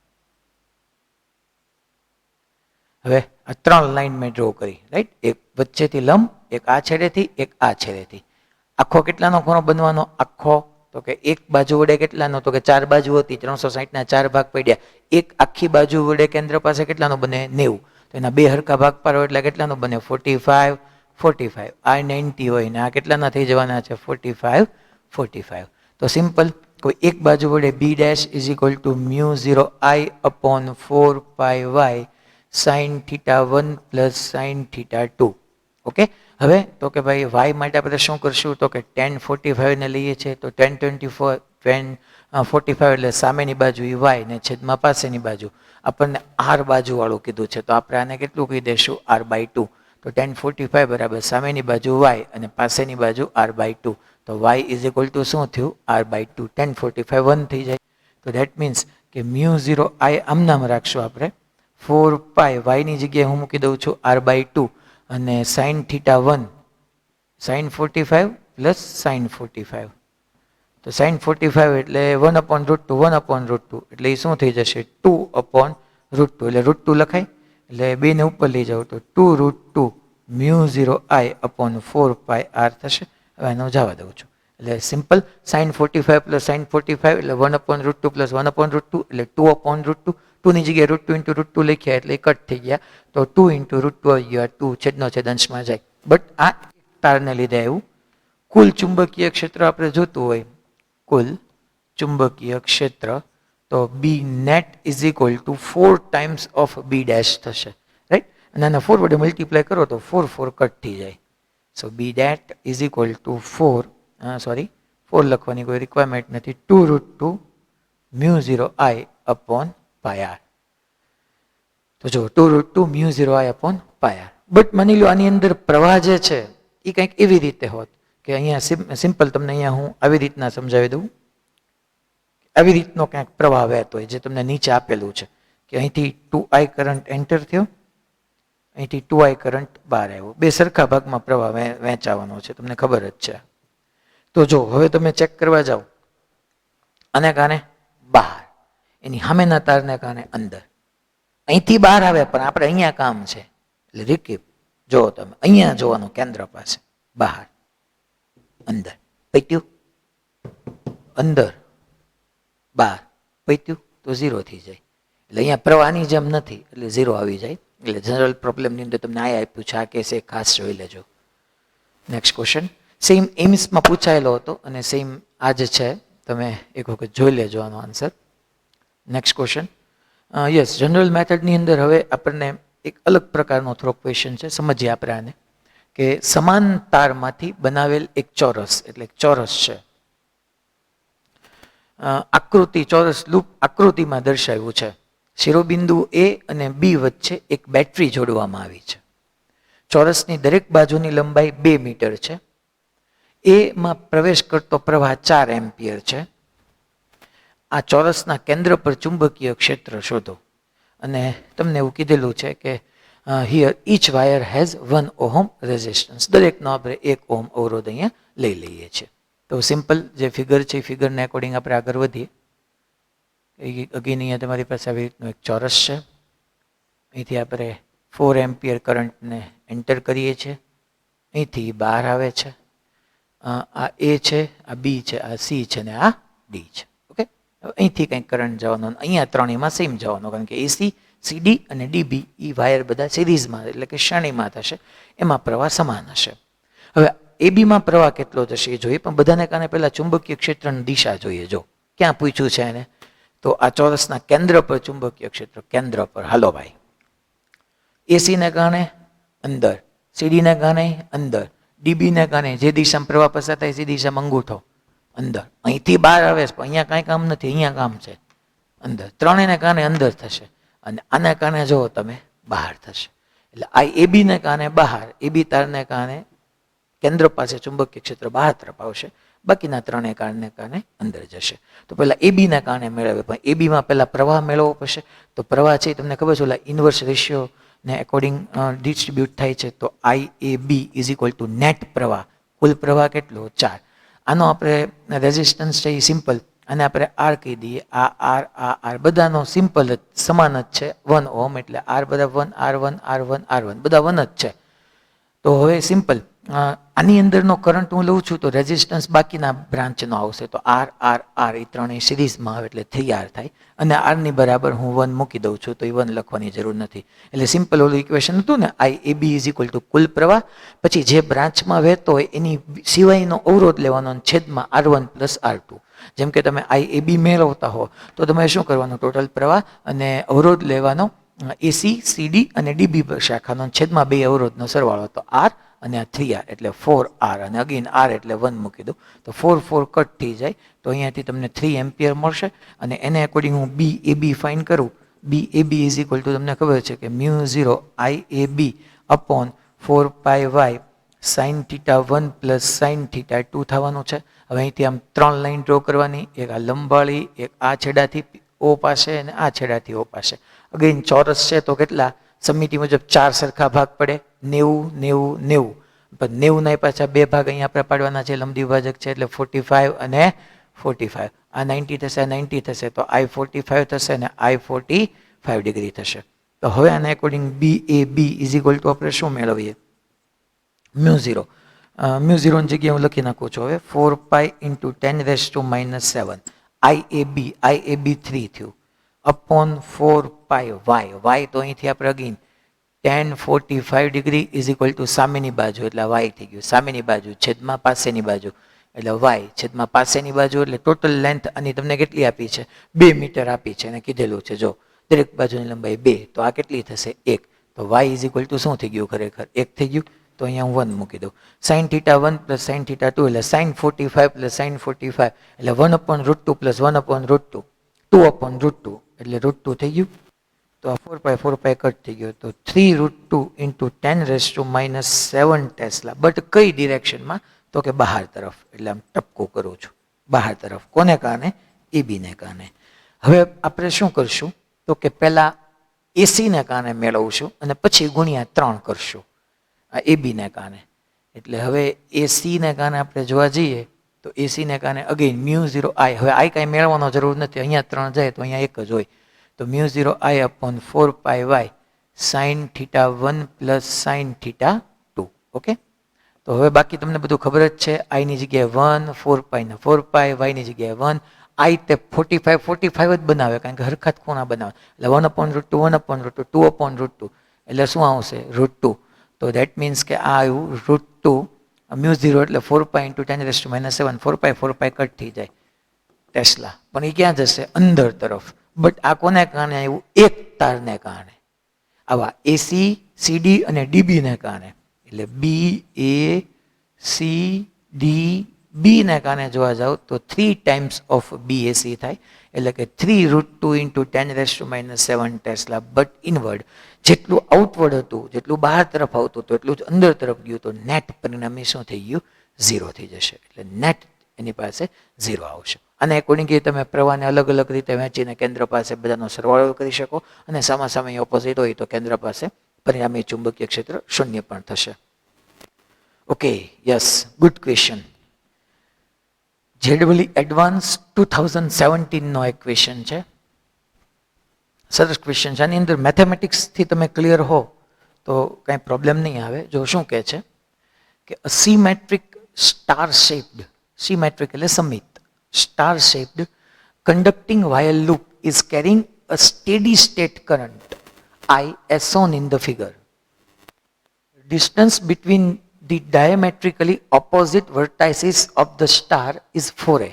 હવે આ 3 લાઈન મેં ડ્રો કરી, રાઈટ? એક વચ્ચેથી લંબ, એક આ છેડેથી, એક આ છેડેથી. આખો કેટલાનો ખૂણો બનવાનો? આખો તો કે એક બાજુ વડે કેટલાનો? તો કે 4 બાજુ હતી, 360 ના 4 ભાગ પડ્યા. એક આખી બાજુ વડે કેન્દ્ર પાસે કેટલાનો બને? 90. તો એના બે હરખા ભાગ પાડો એટલે કેટલાનો બને? 45. આ 90 હોય ને આ કેટલાના થઈ જવાના છે? 45. તો સિમ્પલ. કોઈ એક બાજુ વડે B' is equal to μ0I upon 4πy sin θ1 plus sin θ2. Okay. હવે તો કે ભાઈ y માટે આપણે શું કરશું? તો કે tan 45 ને લઈએ છીએ. તો tan 45 એટલે સામેની બાજુ y ને છેદમાં પાસેની બાજુ. આપણને r બાજુ વાળું કીધું છે તો આપણે આને કેટલું કહી દઈશું? r/2. તો tan 45 બરાબર સામેની બાજુ y અને પાસેની બાજુ r/2. તો y ઇઝ ઇક્વલ ટુ શું થયું? r/2. tan 45 1 થઈ જાય. તો ધેટ મીન્સ કે μ0I આમ નામ રાખશું આપણે. 4π y ની જગ્યાએ હું મૂકી દઉં છું r/2 અને sin θ1 sin 45 પ્લસ sin 45. તો sin 45 એટલે 1/√2 1/√2 એટલે એ શું થઈ જશે? 2/√2. એટલે √2 લખાય એટલે 2 ને ઉપર લઈ જાઓ તો 2√2 μ0I/4πr થશે. હવે એનો જવા દઉં છું. એટલે સિમ્પલ sin 45 પ્લસ sin 45 એટલે 1/√2 પ્લસ 1/√2 એટલે 2/√2. 2 ની જગ્યાએ √2 × √2 લખ્યા એટલે કટ થઈ ગયા. તો 2 × √2 આવી ગયો. 2 છેદનો છેદ અંશમાં જાય. બટ આ તારને લીધે આવ્યું. કુલ ચુંબકીય ક્ષેત્ર આપણે જોતું હોય, કુલ ચુંબકીય ક્ષેત્ર, તો B net is equal to 4 times of B dash થશે, રાઈટ. અને આના 4 વડે મલ્ટીપ્લાય કરો તો 4 4 કટ થઈ જાય. So B that is equal to 4 લખવાની કોઈ રિક્વાયરમેન્ટ નથી, 2√2 μ0I/πr. તો જો 2√2 μ0I/πr. બટ માની લો આની અંદર પ્રવાહ જે છે એ કંઈક એવી રીતે હોત કે અહીંયા સિમ્પલ તમને અહીંયા હું આવી રીતના સમજાવી દઉં. આવી રીતનો ક્યાંક પ્રવાહ વહેતો હોય જે તમને નીચે આપેલું છે કે અહીંથી 2I કરંટ એન્ટર થયો, અહીંથી 2I કરંટ બહાર આવ્યો. બે સરખા ભાગમાં પ્રવાહ વહેંચાવાનો છે, તમને ખબર જ છે. તો જો હવે તમે ચેક કરવા જાઓ, આને કારણે બહાર, એની સામેના તારને કારણે અંદર. અહીંથી બહાર આવે પણ આપણે અહીંયા કામ છે એટલે રિકીપ. જો તમે અહીંયા જોવાનું કેન્દ્ર પાસે, બહાર, અંદર, પૈત્યું, અંદર, બહાર, પૈત્યું, તો 0 થઈ જાય. એટલે અહીંયા પ્રવાહની જેમ નથી એટલે 0 આવી જાય. એટલે જનરલ પ્રોબ્લેમની અંદર તમને આ આપ્યું છે, આ કેસ એક ખાસ જોઈ લેજો. નેક્સ્ટ ક્વેશ્ચન સેમ એમ્સમાં પૂછાયેલો હતો અને સેમ આ જ છે, તમે એક વખત જોઈ લેજો આનો answer. Next question, yes, general મેથડની અંદર હવે આપણને એક અલગ પ્રકારનો થોડો ક્વેશ્ચન છે, સમજીએ આપણે આને. કે સમાન તારમાંથી બનાવેલ એક ચોરસ, એટલે ચોરસ છે, આકૃતિ, ચોરસ લૂપ આકૃતિમાં દર્શાવ્યું છે. શિરોબિંદુ એ અને બી વચ્ચે એક બેટરી જોડવામાં આવી છે. ચોરસની દરેક બાજુની લંબાઈ 2 મીટર છે. એમાં પ્રવેશ કરતો પ્રવાહ 4 એમ્પિયર છે. આ ચોરસના કેન્દ્ર પર ચુંબકીય ક્ષેત્ર શોધો. અને તમને એવું કીધેલું છે કે here each wire has 1 ohm resistance. દરેકનો આપણે 1 ઓહમ અવરોધ અહીંયા લઈ લઈએ છીએ. તો સિમ્પલ જે ફિગર છે એ ફિગરને એકોર્ડિંગ આપણે આગળ વધીએ. અગેન અહીંયા તમારી પાસે આવી રીતનું એક ચોરસ છે. અહીંથી આપણે 4 એમ્પિયર કરંટને એન્ટર કરીએ છીએ. અહીંથી બહાર આવે છે. આ એ છે, આ બી છે, આ સી છે ને આ ડી છે. ઓકે, અહીંથી કંઈક કરંટ જવાનો, અહીંયા ત્રણેયમાં સેમ જવાનો, કારણ કે એસી, સીડી અને ડીબી એ વાયર બધા સિરીઝમાં એટલે કે શ્રેણીમાં થશે, એમાં પ્રવાહ સમાન હશે. હવે એબીમાં પ્રવાહ કેટલો થશે એ જોઈએ, પણ બધાને કારણે પહેલા ચુંબકીય ક્ષેત્રની દિશા જોઈએ. જો ક્યાં પૂછ્યું છે એને, તો આ ચોરસના કેન્દ્ર પર ચુંબકીય ક્ષેત્ર, કેન્દ્ર પર. હાલો ભાઈ, એસીને કારણે અંદર, સીડીને કારણે અંદર, ડીબીને કારણે જે દિશામાં પ્રવાહ પસાર થાય છે દિશામાં અંગૂઠો અંદર. અહીંથી બહાર આવે છે પણ અહીંયા કાંઈ કામ નથી, અહીંયા કામ છે અંદર. ત્રણેયને કારણે અંદર થશે અને આના કારણે જો તમે બહાર થશે. એટલે આ એબીને કારણે બહાર, એબી તારને કારણે કેન્દ્ર પાસે ચુંબકીય ક્ષેત્ર બહાર તરફ આવશે, બાકીના ત્રણેય કારણે અંદર જશે. તો પહેલા એબીને કારણે મેળવે, પણ એબીમાં પહેલા પ્રવાહ મેળવવો પડશે. તો પ્રવાહ છે તમને ખબર છે, ઓલા ઇન્વર્સ રેશિયો ને એકોર્ડિંગ ડિસ્ટ્રીબ્યુટ થાય છે. તો IAB is equal two net પ્રવાહ, કુલ પ્રવાહ કેટલો 4. આનો આપણે રેઝિસ્ટન્સ છે એ સિમ્પલ, અને આપણે આર કહી દઈએ. આ આર બધાનો સિમ્પલ જ સમાન જ છે, 1 ઓહમ. એટલે આર બધા 1, R1, R1, R1 બધા 1 જ છે. તો હવે સિમ્પલ આની અંદરનો કરંટ હું લઉં છું તો રેઝિસ્ટન્સ બાકીના બ્રાન્ચનો આવશે. તો આર આર આર એ ત્રણેય સિરીઝમાં આવે એટલે 3R થાય. અને આરની બરાબર હું 1 મૂકી દઉં છું તો એ 1 લખવાની જરૂર નથી. એટલે સિમ્પલ ઓલું ઇક્વેશન હતું ને, IAB ઇઝ ઇક્વલ ટુ કુલ પ્રવાહ, પછી જે બ્રાન્ચમાં વહેતો હોય એની સિવાયનો અવરોધ લેવાનો, છેદમાં R1 પ્લસ R2. જેમ કે તમે IAB મેળવતા હો તો તમે શું કરવાનું, ટોટલ પ્રવાહ અને અવરોધ લેવાનો, એસી, સીડી અને ડીબી શાખાનો, છેદમાં 2 અવરોધનો સરવાળો. તો આર અને આ 3R એટલે 4R, અને અગેન આર એટલે 1 મૂકી દઉં તો 4 4 કટ થઈ જાય. તો અહીંયાથી તમને 3 એમ્પિયર મળશે. અને એને એકોર્ડિંગ હું BAB ફાઇન કરું. BAB ઇઝ ઇક્વલ ટુ તમને ખબર છે કે μ0IAB/4πy sin θ1 પ્લસ sin θ2 થવાનું છે. હવે અહીંથી આમ 3 લાઈન ડ્રો કરવાની, એક આ લંબાળી, એક આ છેડાથી O પાસે અને આ છેડાથી O પાસે. અગેન ચોરસ છે તો કેટલા, સમિતિ મુજબ 4 સરખા ભાગ પડે, 90 90 90. પણ 90 ના પાછા 2 ભાગ અહીંયા આપણે પાડવાના છે, લંબ દ્વિભાજક છે એટલે 45 અને 45. આ 90 થશે, આ 90 થશે તો I45 થશે અને I45 ડિગ્રી થશે. તો હવે આના according BAB is equal two આપણે શું મેળવીએ, મ્યુ 0 મ્યુ 0ની જગ્યાએ હું લખી નાખું છું હવે 4 પાઈ ઇન્ટુ 10⁻⁻⁷ આઈ એ બી 3 થયું અપોન 4 પાઈ વાય તો અહીંથી આપણે again tan 45 degree is equal two સામેની બાજુ એટલે વાય થઈ ગયું સામેની બાજુ છેદમાં પાસેની બાજુ એટલે વાય છેદમાં પાસેની બાજુ એટલે ટોટલ લેન્થ આની તમને કેટલી આપી છે 2 મીટર આપી છે અને કીધેલું છે જો દરેક બાજુની લંબાઈ 2 તો આ કેટલી થશે 1 તો વાય ઇઝ ઇક્વલ ટુ શું થઈ ગયું ખરેખર 1 થઈ ગયું તો અહીંયા હું 1 મૂકી દઉં sin θ1 પ્લસ sin θ2 એટલે sin 45 પ્લસ sin 45 એટલે 1/√2 પ્લસ 1/√2 2/√2 એટલે √2 થઈ ગયું તો આ 4 પાઈ કટ થઈ ગયો તો 3√2 ઇન્ટુ 10⁻⁻⁷ ટેસ્લા બટ કઈ ડિરેક્શનમાં તો કે બહાર તરફ એટલે આમ ટપકું કરું છું બહાર તરફ કોને કારણે એબીને કારણે હવે આપણે શું કરશું તો કે પહેલા એસીને કારણે મેળવશું અને પછી ગુણ્યા 3 કરશું આ એબીને કારણે એટલે હવે એસીને કારણે આપણે જોવા જઈએ તો એસીને કારણે અગેન મ્યુ 0 આઈ હવે આઈ કાંઈ મેળવવાનો જરૂર નથી અહીંયા 3 જાય તો અહીંયા 1 જ હોય તો mu 0 I upon 4 pi Y sine θ1 plus sine θ2 okay તો હવે બાકી તમને બધું ખબર જ છે આઈની જગ્યાએ 1 4 પાઈ 4 પાઈ વાયની જગ્યાએ 1 આઈ તે 45 જ બનાવે કારણ કે હરખત ખૂણા બનાવે એટલે 1/√2 1/√2 2/√2 એટલે શું આવશે √2 તો દેટ મીન્સ કે આ આવ્યું √2 મ્યુ 0 એટલે 4 પાઈ ઇન્ટુ 10⁻⁷ 4 પાઈ કટ થઈ જાય ટેસ્લા પણ એ ક્યાં જશે અંદર તરફ બટ આ કોને કારણે આવ્યું એક તારને કારણે આવા એસી સીડી અને ડીબીને કારણે એટલે બી એ સી ડી બીને કારણે જોવા જાવ તો 3 ટાઈમ્સ ઓફ બીએસી થાય એટલે કે 3√2 ઇન્ટુ 10⁻⁷ ટેસ્લા બટ ઇનવર્ડ જેટલું આઉટવર્ડ હતું જેટલું બહાર તરફ આવતું હતું એટલું જ અંદર તરફ ગયું તો નેટ પરિણામે શું થઈ ગયું 0 થઈ જશે એટલે નેટ એની પાસે 0 આવશે અને એકોર્ડિંગલી તમે પ્રવાહને અલગ અલગ રીતે વહેંચીને કેન્દ્ર પાસે બધાનો સરવાળો કરી શકો અને સામે ઓપોઝિટ હોય તો કેન્દ્ર પાસે પરિણામી ચુંબકીય ક્ષેત્ર 0 પણ થશે ઓકે યસ ગુડ ક્વેશ્ચન જેડબલી એડવાન્સ 2017 નો એક ક્વેશ્ચન છે સરસ ક્વેશ્ચન છે આની અંદર મેથેમેટિક્સથી તમે ક્લિયર હો તો કાંઈ પ્રોબ્લેમ નહીં આવે જો શું કહે છે કે સિમેટ્રિક સ્ટાર શેપ્ડ સિમેટ્રિક એટલે સમિત star shaped conducting wire loop is carrying a steady state current I as shown in the figure. Distance between the diametrically opposite vertices of the star is 4a.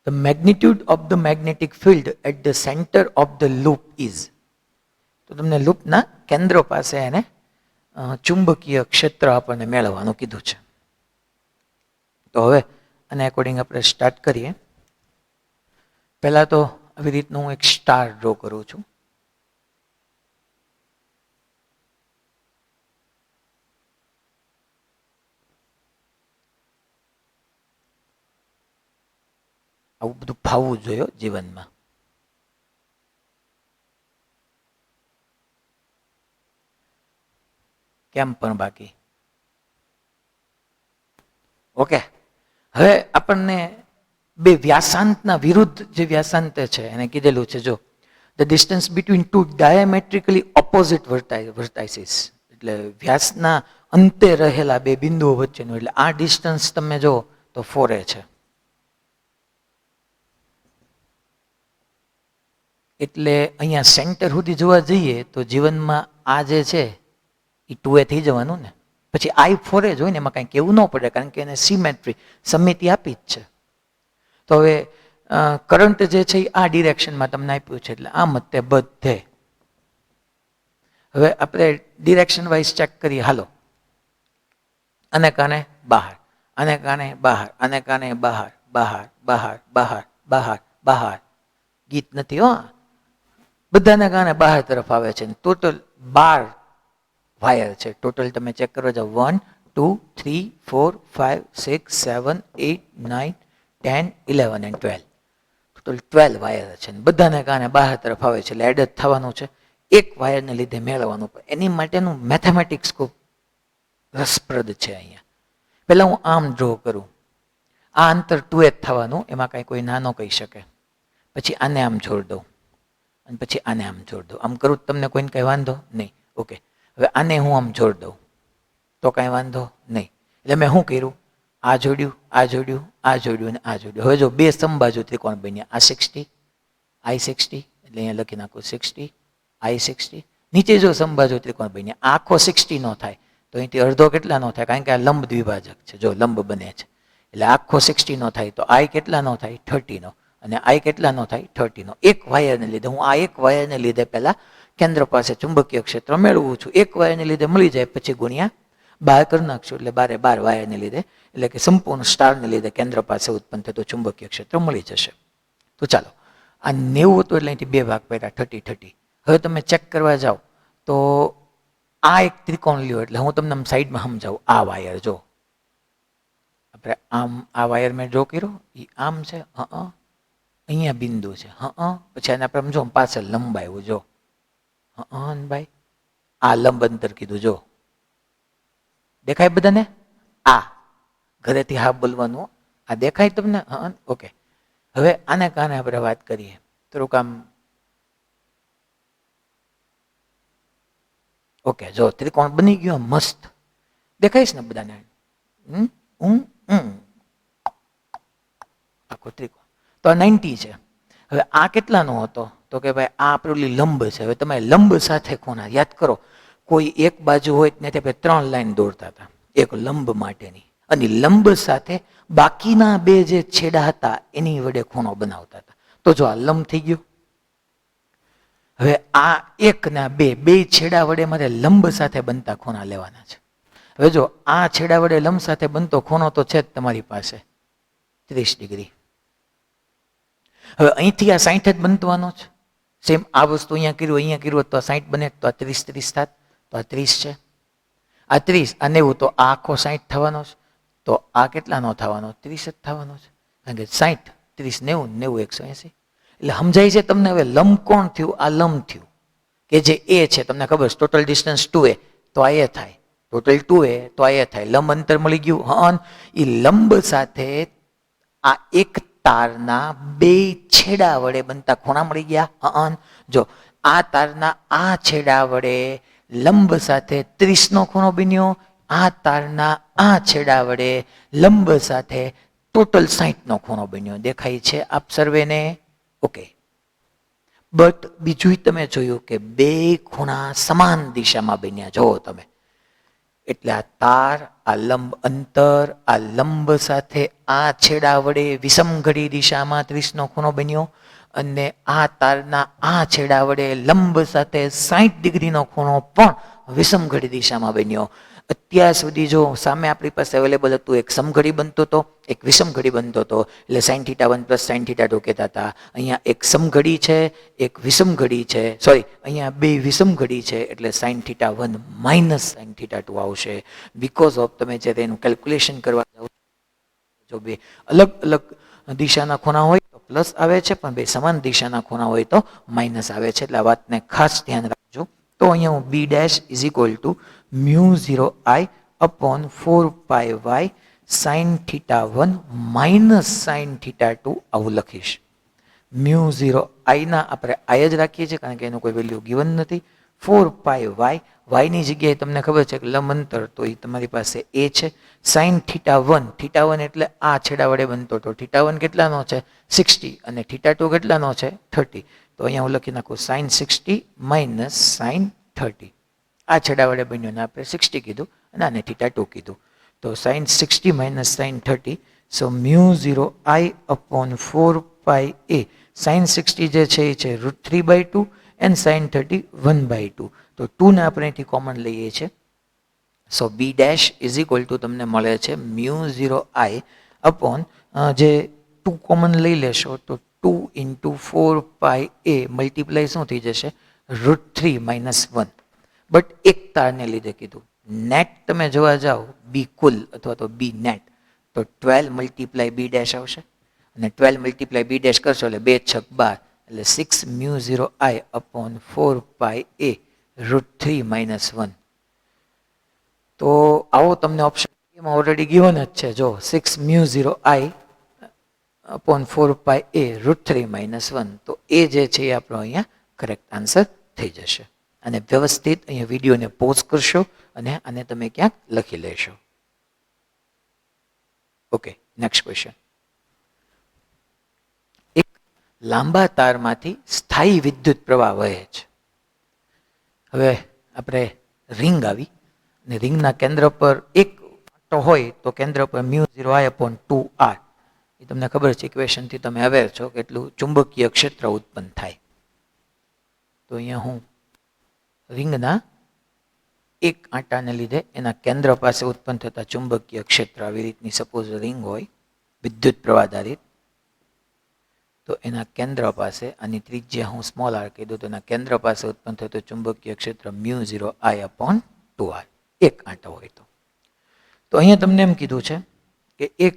The magnitude of the magnetic field at the center of the loop is. તો તમને લૂપના કેન્દ્ર પાસે એને ચુંબકીય ક્ષેત્ર આપણને મેળવવાનું કીધું છે તો હવે અને એકોર્ડિંગ આપણે સ્ટાર્ટ કરીએ પહેલાં તો આવી રીતનું હું એક સ્ટાર ડ્રો કરું છું આવું બધું ફાવવું જોઈએ જીવનમાં કેમ પણ બાકી ઓકે હવે આપણને બે વ્યાસાંતના વિરુદ્ધ જે વ્યાસાંત છે એને કીધેલું છે જો the distance between two diametrically opposite vertices એટલે વ્યાસના અંતે રહેલા બે બિંદુઓ વચ્ચેનું એટલે આ ડિસ્ટન્સ તમે જો તો 4a છે એટલે અહીંયા સેન્ટર સુધી જોવા જઈએ તો જીવનમાં આ જે છે એ 2a થઈ જવાનું ને પછી I4 જ હોય ને એમાં કાંઈ કહેવું ન પડે કારણ કે એને સિમેટ્રી સમિતિ આપી જ છે તો હવે કરંટ જે છે એ આ ડિરેક્શનમાં તમને આપ્યું છે એટલે આમ જ તે બધે હવે આપણે ડિરેક્શન વાઇઝ ચેક કરીએ હાલો આને કારણે બહાર આને કારણે બહાર આને કારણે બહાર બહાર બહાર બહાર બહાર બહાર ગીત નથી હો બધાને કારણે બહાર તરફ આવે છે ટોટલ 12 વાયર છે ટોટલ તમે ચેક કરો છો 1 2 3 4 5 6 7 8 9 10 11 and 12 ટોટલ 12 વાયર છે બધાને કારણે બહાર તરફ આવે છે એટલે એડ જ થવાનું છે એક વાયરને લીધે મેળવવાનું એની માટેનું મેથેમેટિક્સ ખૂબ રસપ્રદ છે અહીંયા પહેલાં હું આમ ડ્રો કરું આ અંતર 2a જ થવાનું એમાં કાંઈ કોઈ ના ન કહી શકે પછી આને આમ જોડ દઉં અને પછી આને આમ જોડ દઉં આમ કરું તમને કોઈને કંઈ વાંધો નહીં ઓકે હવે આને હું આમ જોડ દઉં તો કાંઈ વાંધો નહીં. એટલે મેં શું કર્યું, આ જોડ્યું, આ જોડ્યું, આ જોડ્યું અને આ જોડ્યું. હવે જો બે સમબાજુ ત્રિકોણ બન્યા, આ 60, I60, એટલે અહીંયા લખી નાખું 60, I60. નીચે જો સમબાજુ ત્રિકોણ બન્યા, આખો 60 નો થાય તો અહીંથી અડધો કેટલા નો થાય, કારણ કે આ લંબ દ્વિભાજક છે, જો લંબ બને છે, એટલે આખો 60 નો થાય તો I કેટલા નો થાય, 30 નો, અને I કેટલા નો થાય, 30 નો. એક વાયરને લીધે, હું આ એક વાયરને લીધે પહેલા કેન્દ્ર પાસે ચુંબકીય ક્ષેત્ર મેળવું છું. એક વાયરને લીધે મળી જાય, પછી ગુણ્યા 12 કરી નાખશું, એટલે 12 વાયરને લીધે, એટલે કે સંપૂર્ણ સ્ટારને લીધે કેન્દ્ર પાસે ઉત્પન્ન થતું ચુંબકીય ક્ષેત્ર મળી જશે. તો ચાલો, આ 90 હતું એટલે અહીંથી બે ભાગ પડ્યા, 30, 30. હવે તમે ચેક કરવા જાઓ તો આ એક ત્રિકોણ લ્યો, એટલે હું તમને સાઈડમાં સમજાવું. આ વાયર જો આપણે આમ, આ વાયર મેં જો કર્યો, એ આમ છે, અહીંયા બિંદુ છે, પછી આને આપણે સમજો પાછળ લંબાવ્યું, જો ભાઈ આ લંબ અંતર કીધું, જો દેખાય બધાને? આ ઘરેથી હા બોલવાનું, આ દેખાય તમને? ઓકે. હવે આને કારણે આપણે વાત કરીએ, થોડુંક આમ, ઓકે, જો ત્રિકોણ બની ગયો મસ્ત, દેખાઈશ ને બધાને? આખો ત્રિકોણ તો આ 90 છે. હવે આ કેટલાનો હતો, તો કે ભાઈ આ આપણી લંબ છે. હવે તમે લંબ સાથે ખૂણા યાદ કરો, કોઈ એક બાજુ હોય ને આપણે 3 લાઈન દોરતા હતા એક લંબ માટેની, અને લંબ સાથે બાકીના બે જે છેડા હતા એની વડે ખૂણો બનાવતા હતા. તો જો આ લંબ થઈ ગયો. હવે આ એક ના બે છેડા વડે મારે લંબ સાથે બનતા ખૂણા લેવાના છે. હવે જો આ છેડા વડે લંબ સાથે બનતો ખૂણો તો છે જ તમારી પાસે 30 ડિગ્રી. હવે અહીંથી આ 60 જ બનવાનો છે. સેમ આ વસ્તુ અહીંયા કર્યું તો 60 બને, તો આ 30 થાય, તો આ 30 છે, આ 30, આ 90, તો આ આખો 60 થવાનો છે. તો આ કેટલાનો થવાનો, 30 જ થવાનો છે, કારણ કે 60, 30, 90, 180. એટલે સમજાય છે તમને? હવે લંબ કોણ થયું? આ લંબ થયું, કે જે એ છે, તમને ખબર છે ટોટલ ડિસ્ટન્સ 2a, તો આ એ થાય, ટોટલ 2a, તો આ એ થાય, લંબ અંતર મળી ગયું. એ લંબ સાથે આ એક તારના બે છેડા વડે બનતા ખૂણા મળી ગયા. જો આ તારના આ છેડા વડે લંબ સાથે 30 નો ખૂણો બન્યો, આ તારના આ છેડા વડે લંબ સાથે ટોટલ 60 નો ખૂણો બન્યો. દેખાય છે આપ સર્વેને? ઓકે. બટ બીજું તમે જોયું કે બે ખૂણા સમાન દિશામાં બન્યા, જો તમે, એટલે આ તાર, આ લંબ અંતર, આ લંબ સાથે આ છેડા વડે વિષમઘડી દિશામાં 30 નો ખૂણો બન્યો, અને આ તારના આ છેડા વડે લંબ સાથે 60 ડિગ્રીનો ખૂણો પણ વિષમઘડી દિશામાં બન્યો. અત્યાર સુધી જો સામે આપણી પાસે અવેલેબલ હતું, એક સમઘડી બનતો હતો, એક વિષમઘડી બનતો હતો, એટલે sin θ1 + sin θ2 કહેતા હતા. અહીંયા એક સમઘડી છે, એક વિષમઘડી છે, સોરી, અહીંયા બે વિષમઘડી છે, એટલે sin θ1 - sin θ2 આવશે. બીકોઝ ઓફ તમે જ્યારે એનું કેલ્ક્યુલેશન કરવા જાઓ, જો બે અલગ અલગ દિશાના ખૂણા હોય તો પ્લસ આવે છે, પણ બે સમાન દિશાના ખૂણા હોય તો માઇનસ આવે છે. એટલે આ વાતને ખાસ ધ્યાન રાખજો. તો અહીંયા હું b' = μ0I/4πy sin θ1 - sin θ2 આવું લખીશ. μ0I ના આપણે I જ રાખીએ છીએ, કારણ કે એનું કોઈ વેલ્યુ ગિવન નથી. 4πy, y ની જગ્યાએ તમને ખબર છે કે લંબ અંતર, તો એ તમારી પાસે a છે. sin θ1 એટલે આ છેડા વડે બનતો, તો θ1 કેટલાનો છે, 60, અને θ2 કેટલાનો છે, 30. તો અહીંયા હું લખી નાખું sin 60 - sin 30. આ છેડા વડે બન્યો ને આપણે 60 કીધું, અને આને θ2 કીધું. તો sin 60 - sin 30, સો μ0I/4πa, sin 60 જે છે એ છે √3/2 and sin 30 1/2. તો 2 ને આપણે અહીંથી કોમન લઈએ છીએ. સો b' = તમને મળે છે μ0I/ જે 2 કોમન લઈ લેશો તો 2 × 4πa મલ્ટીપ્લાય શું થઈ જશે, √3 - 1. બટ એક તારને લીધે કીધું. નેટ તમે જોવા જાઓ, બી કુલ અથવા તો બી નેટ, તો 12 × b' આવશે, અને 12 × b' કરશો એટલે 2 × 6 = 12, એટલે 6 μ0I/4πa √3 - 1. તો આવો તમને ઓપ્શન એમાં ઓલરેડી ગિવન જ છે. જો 6 μ0I/4πa √3 - 1, તો એ જે છે એ આપણો અહીંયા કરેક્ટ આન્સર થઈ જશે. અને વ્યવસ્થિત અહીંયા વિડીયોને પોઝ કરશો અને આને તમે ક્યાંક લખી લેશો. Okay, next question. એક લાંબા તારમાંથી સ્થાયી વિદ્યુત પ્રવાહ વહે છે. હવે આપણે રિંગ આવી અને રિંગના કેન્દ્ર પર એક આંટો હોય તો કેન્દ્ર પર μ0I/2r, એ તમને ખબર છે, ઇક્વેશનથી તમે અવેર છો કે એટલું ચુંબકીય ક્ષેત્ર ઉત્પન્ન થાય. તો અહીંયા હું રિંગના એક આંટાને લીધે એના કેન્દ્ર પાસે ઉત્પન્ન થતા ચુંબકીય ક્ષેત્ર, આવી રીતની સપોઝ રિંગ હોય વિદ્યુત પ્રવાહ આધારિત, તો એના કેન્દ્ર પાસે, આની ત્રિજ્યા હું સ્મોલ આર કહી દઉં, તો એના કેન્દ્ર પાસે ઉત્પન્ન થતું ચુંબકીય ક્ષેત્ર μ0I/2r, એક આંટો હોય તો. તો અહીંયા તમને એમ કીધું છે કે એક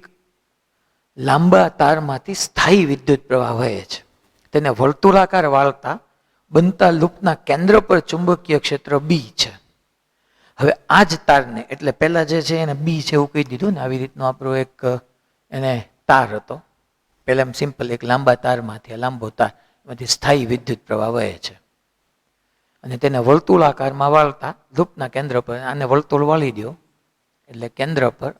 લાંબા તારમાંથી સ્થાયી વિદ્યુત પ્રવાહ વહે છે. તેને વર્તુળાકાર વાળતા બનતા લૂપના કેન્દ્ર પર ચુંબકીય ક્ષેત્ર બી છે. હવે આ જ તારને, એટલે પહેલા જે છે એને બી છે એવું કહી દીધું ને, આવી રીતનો આપણો એક એને તાર હતો. પહેલા એમ સિમ્પલ એક લાંબા તારમાંથી, આ લાંબો તાર, એમાંથી સ્થાયી વિદ્યુત પ્રવાહ વહે છે અને તેને વર્તુળાકારમાં વાળતા લૂપના કેન્દ્ર પર, આને વર્તુળ વાળી દો એટલે કેન્દ્ર પર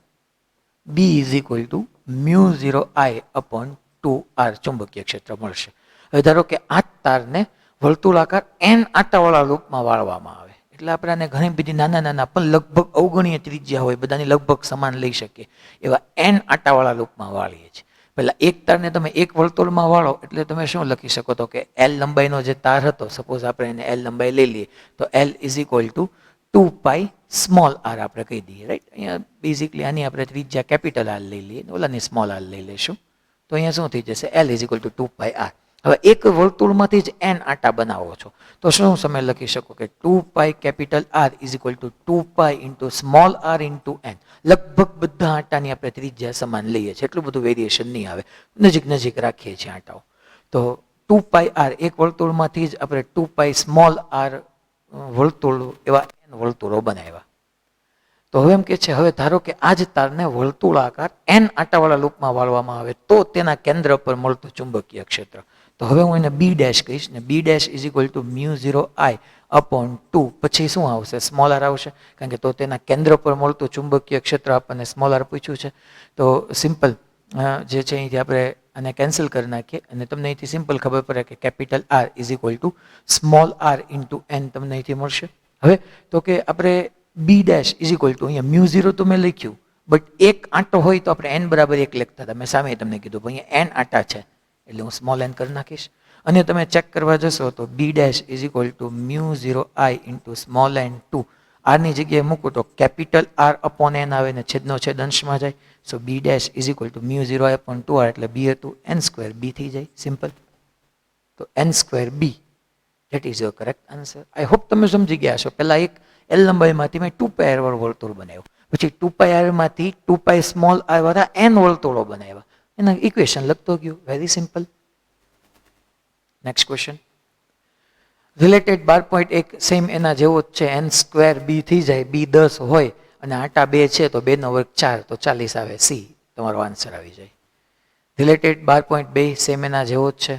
બી ઇઝ ઇક્વલ ટુ μ0I/2r ચુંબકીય ક્ષેત્ર મળશે. હવે ધારો કે આ તારને વર્તુળાકાર n આંટાવાળા લૂપમાં વાળવામાં આવે, એટલે આપણે આને ઘણી બધી નાના નાના પણ લગભગ અવગણીય ત્રિજ્યા હોય, બધાની લગભગ સમાન લઈ શકીએ એવા n આંટાવાળા લૂપમાં વાળીએ છીએ. પહેલા એક તારને તમે એક વર્તુળમાં વાળો એટલે તમે શું લખી શકો તો કે L લંબાઈનો જે તાર હતો, સપોઝ આપણે એને L લંબાઈ લઈ લઈએ તો L is equal to 2π small r આપણે કહી દઈએ, રાઈટ. અહીંયા બેઝિકલી આની આપણે ત્રિજ્યા કેપિટલ આર લઈ લઈએ, ઓલાની સ્મોલ આર લઈ લઈશું, તો અહીંયા શું થઈ જશે, L is equal two 2πr. હવે એક વર્તુળમાંથી જ n આંટા બનાવો છો તો શું સમય લખી શકો કે 2π capital R is equal to 2π into small r into n. લગભગ બધા આંટાની આપણે ત્રિજ્યા સમાન લઈએ છીએ, એટલું બધું વેરિએશન નહીં આવે, નજીક નજીક રાખીએ છીએ આંટાઓ. તો 2πr એક વર્તુળમાંથી જ આપણે 2π સ્મોલ r વર્તુળ એવા n વર્તુળો બનાવ્યા. તો હવે એમ કે છે, હવે ધારો કે આ જ તારને વર્તુળાકાર n આંટાવાળા લૂપમાં વાળવામાં આવે તો તેના કેન્દ્ર પર મળતું ચુંબકીય ક્ષેત્ર. તો હવે હું એને બી ડેશ કહીશ ને B dash is equal to μ0I/2, પછી શું આવશે, સ્મોલ આર આવશે, કારણ કે તો તેના કેન્દ્ર પર મળતું ચુંબકીય ક્ષેત્ર આપણને સ્મોલ આર પૂછ્યું છે. તો સિમ્પલ જે છે અહીંથી આપણે આને કેન્સલ કરી નાખીએ અને તમને અહીંથી સિમ્પલ ખબર પડે કે capital R is equal to small r into n તમને અહીંથી મળશે. હવે તો કે આપણે B dash is equal to, અહીંયા μ0 તો મેં લખ્યું, બટ એક આંટો હોય તો આપણે n બરાબર 1 લખતા હતા, મેં સામે તમને કીધું અહીંયા n આંટા છે એટલે હું સ્મોલ n કરી નાખીશ. અને તમે ચેક કરવા જશો તો B dash is equal to μ0I into small n2, આરની જગ્યાએ મૂકું તો કેપિટલ R/n આવે ને છેદનો છેદ અંશમાં જાય. So b dash is equal to μ0I/2r એટલે બી હતું n² બી થઈ જાય, સિમ્પલ. તો n²b, that is your correct answer. I hope તમે સમજી ગયા છો. પહેલા એક L લંબાઈમાંથી મેં 2πr વર્તુળ બનાવ્યું, પછી 2πr માંથી 2π સ્મોલ r વાળા n વર્તુળો બનાવ્યા, એના ઇક્વેશન લખતો ગયો, very simple. Next question. Related 12.1 same એના જેવો જ છે, n²b થઈ જાય, b 10 હોય અને આંટા 2 છે તો 2 નો વર્ગ 4, તો 40 આવે, સી તમારો આન્સર આવી જાય. રિલેટેડ 12.2 સેમ એના જેવો જ છે.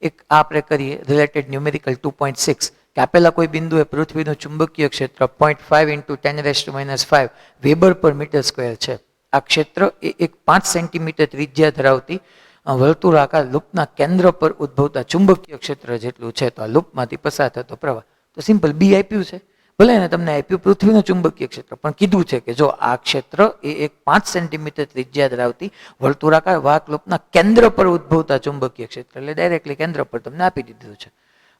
એક આપણે કરીએ રિલેટેડ ન્યુમેરિકલ 2.6 કે આપેલા કોઈ બિંદુએ પૃથ્વીનું ચુંબકીય ક્ષેત્ર 0.5 × 10⁻⁵ વેબર પર મીટર સ્ક્વેર છે. આ ક્ષેત્ર એ એક 5 સેન્ટીમીટર ત્રિજ્યા ધરાવતી વર્તુળાકાર લૂપના કેન્દ્ર પર ઉદ્ભવતા ચુંબકીય ક્ષેત્ર જેટલું છે. તો આ લૂપમાંથી પસાર થતો પ્રવાહ, તો સિમ્પલ બી આપ્યું છે, ભલે ને તમને આપ્યું પૃથ્વીનું ચુંબકીય ક્ષેત્ર, પણ કીધું છે કે જો આ ક્ષેત્ર એ એક 5 સેન્ટીમીટર ત્રિજ્યા ધરાવતી વર્તુળાકાર વાહક લૂપના કેન્દ્ર પર ઉદ્ભવતા ચુંબકીય ક્ષેત્ર, એટલે ડાયરેક્ટલી કેન્દ્ર પર તમને આપી દીધું છે.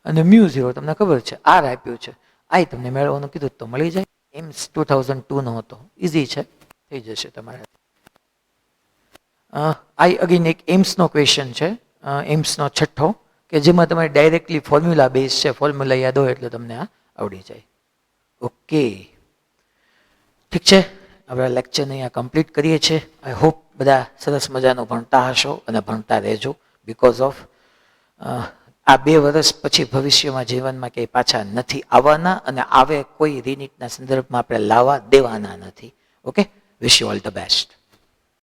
અને μ0 તમને ખબર છે, R આપ્યું છે, આઈ તમને મેળવવાનું કીધું તો મળી જાય. એમ્સ 2002 નો હતો, ઇઝી છે, થઈ જશે તમારે. આઈ અગેન એક એમ્સનો ક્વેશ્ચન છે, એમ્સનો 6થો, કે જેમાં તમારે ડાયરેક્ટલી ફોર્મ્યુલા બેઝ છે, ફોર્મ્યુલા યાદ હોય એટલે તમને આ આવડી જાય. ઓકે, ઠીક છે, આપણે લેક્ચરને અહીંયા કમ્પ્લીટ કરીએ છીએ. આઈ હોપ બધા સરસ મજાનું ભણતા હશો અને ભણતા રહેજો. બીકોઝ ઓફ આ 2 વર્ષ પછી ભવિષ્યમાં જીવનમાં ક્યાંય પાછા નથી આવવાના, અને આવે કોઈ રીનીટના સંદર્ભમાં આપણે લાવવા દેવાના નથી. Okay, wish you all the best.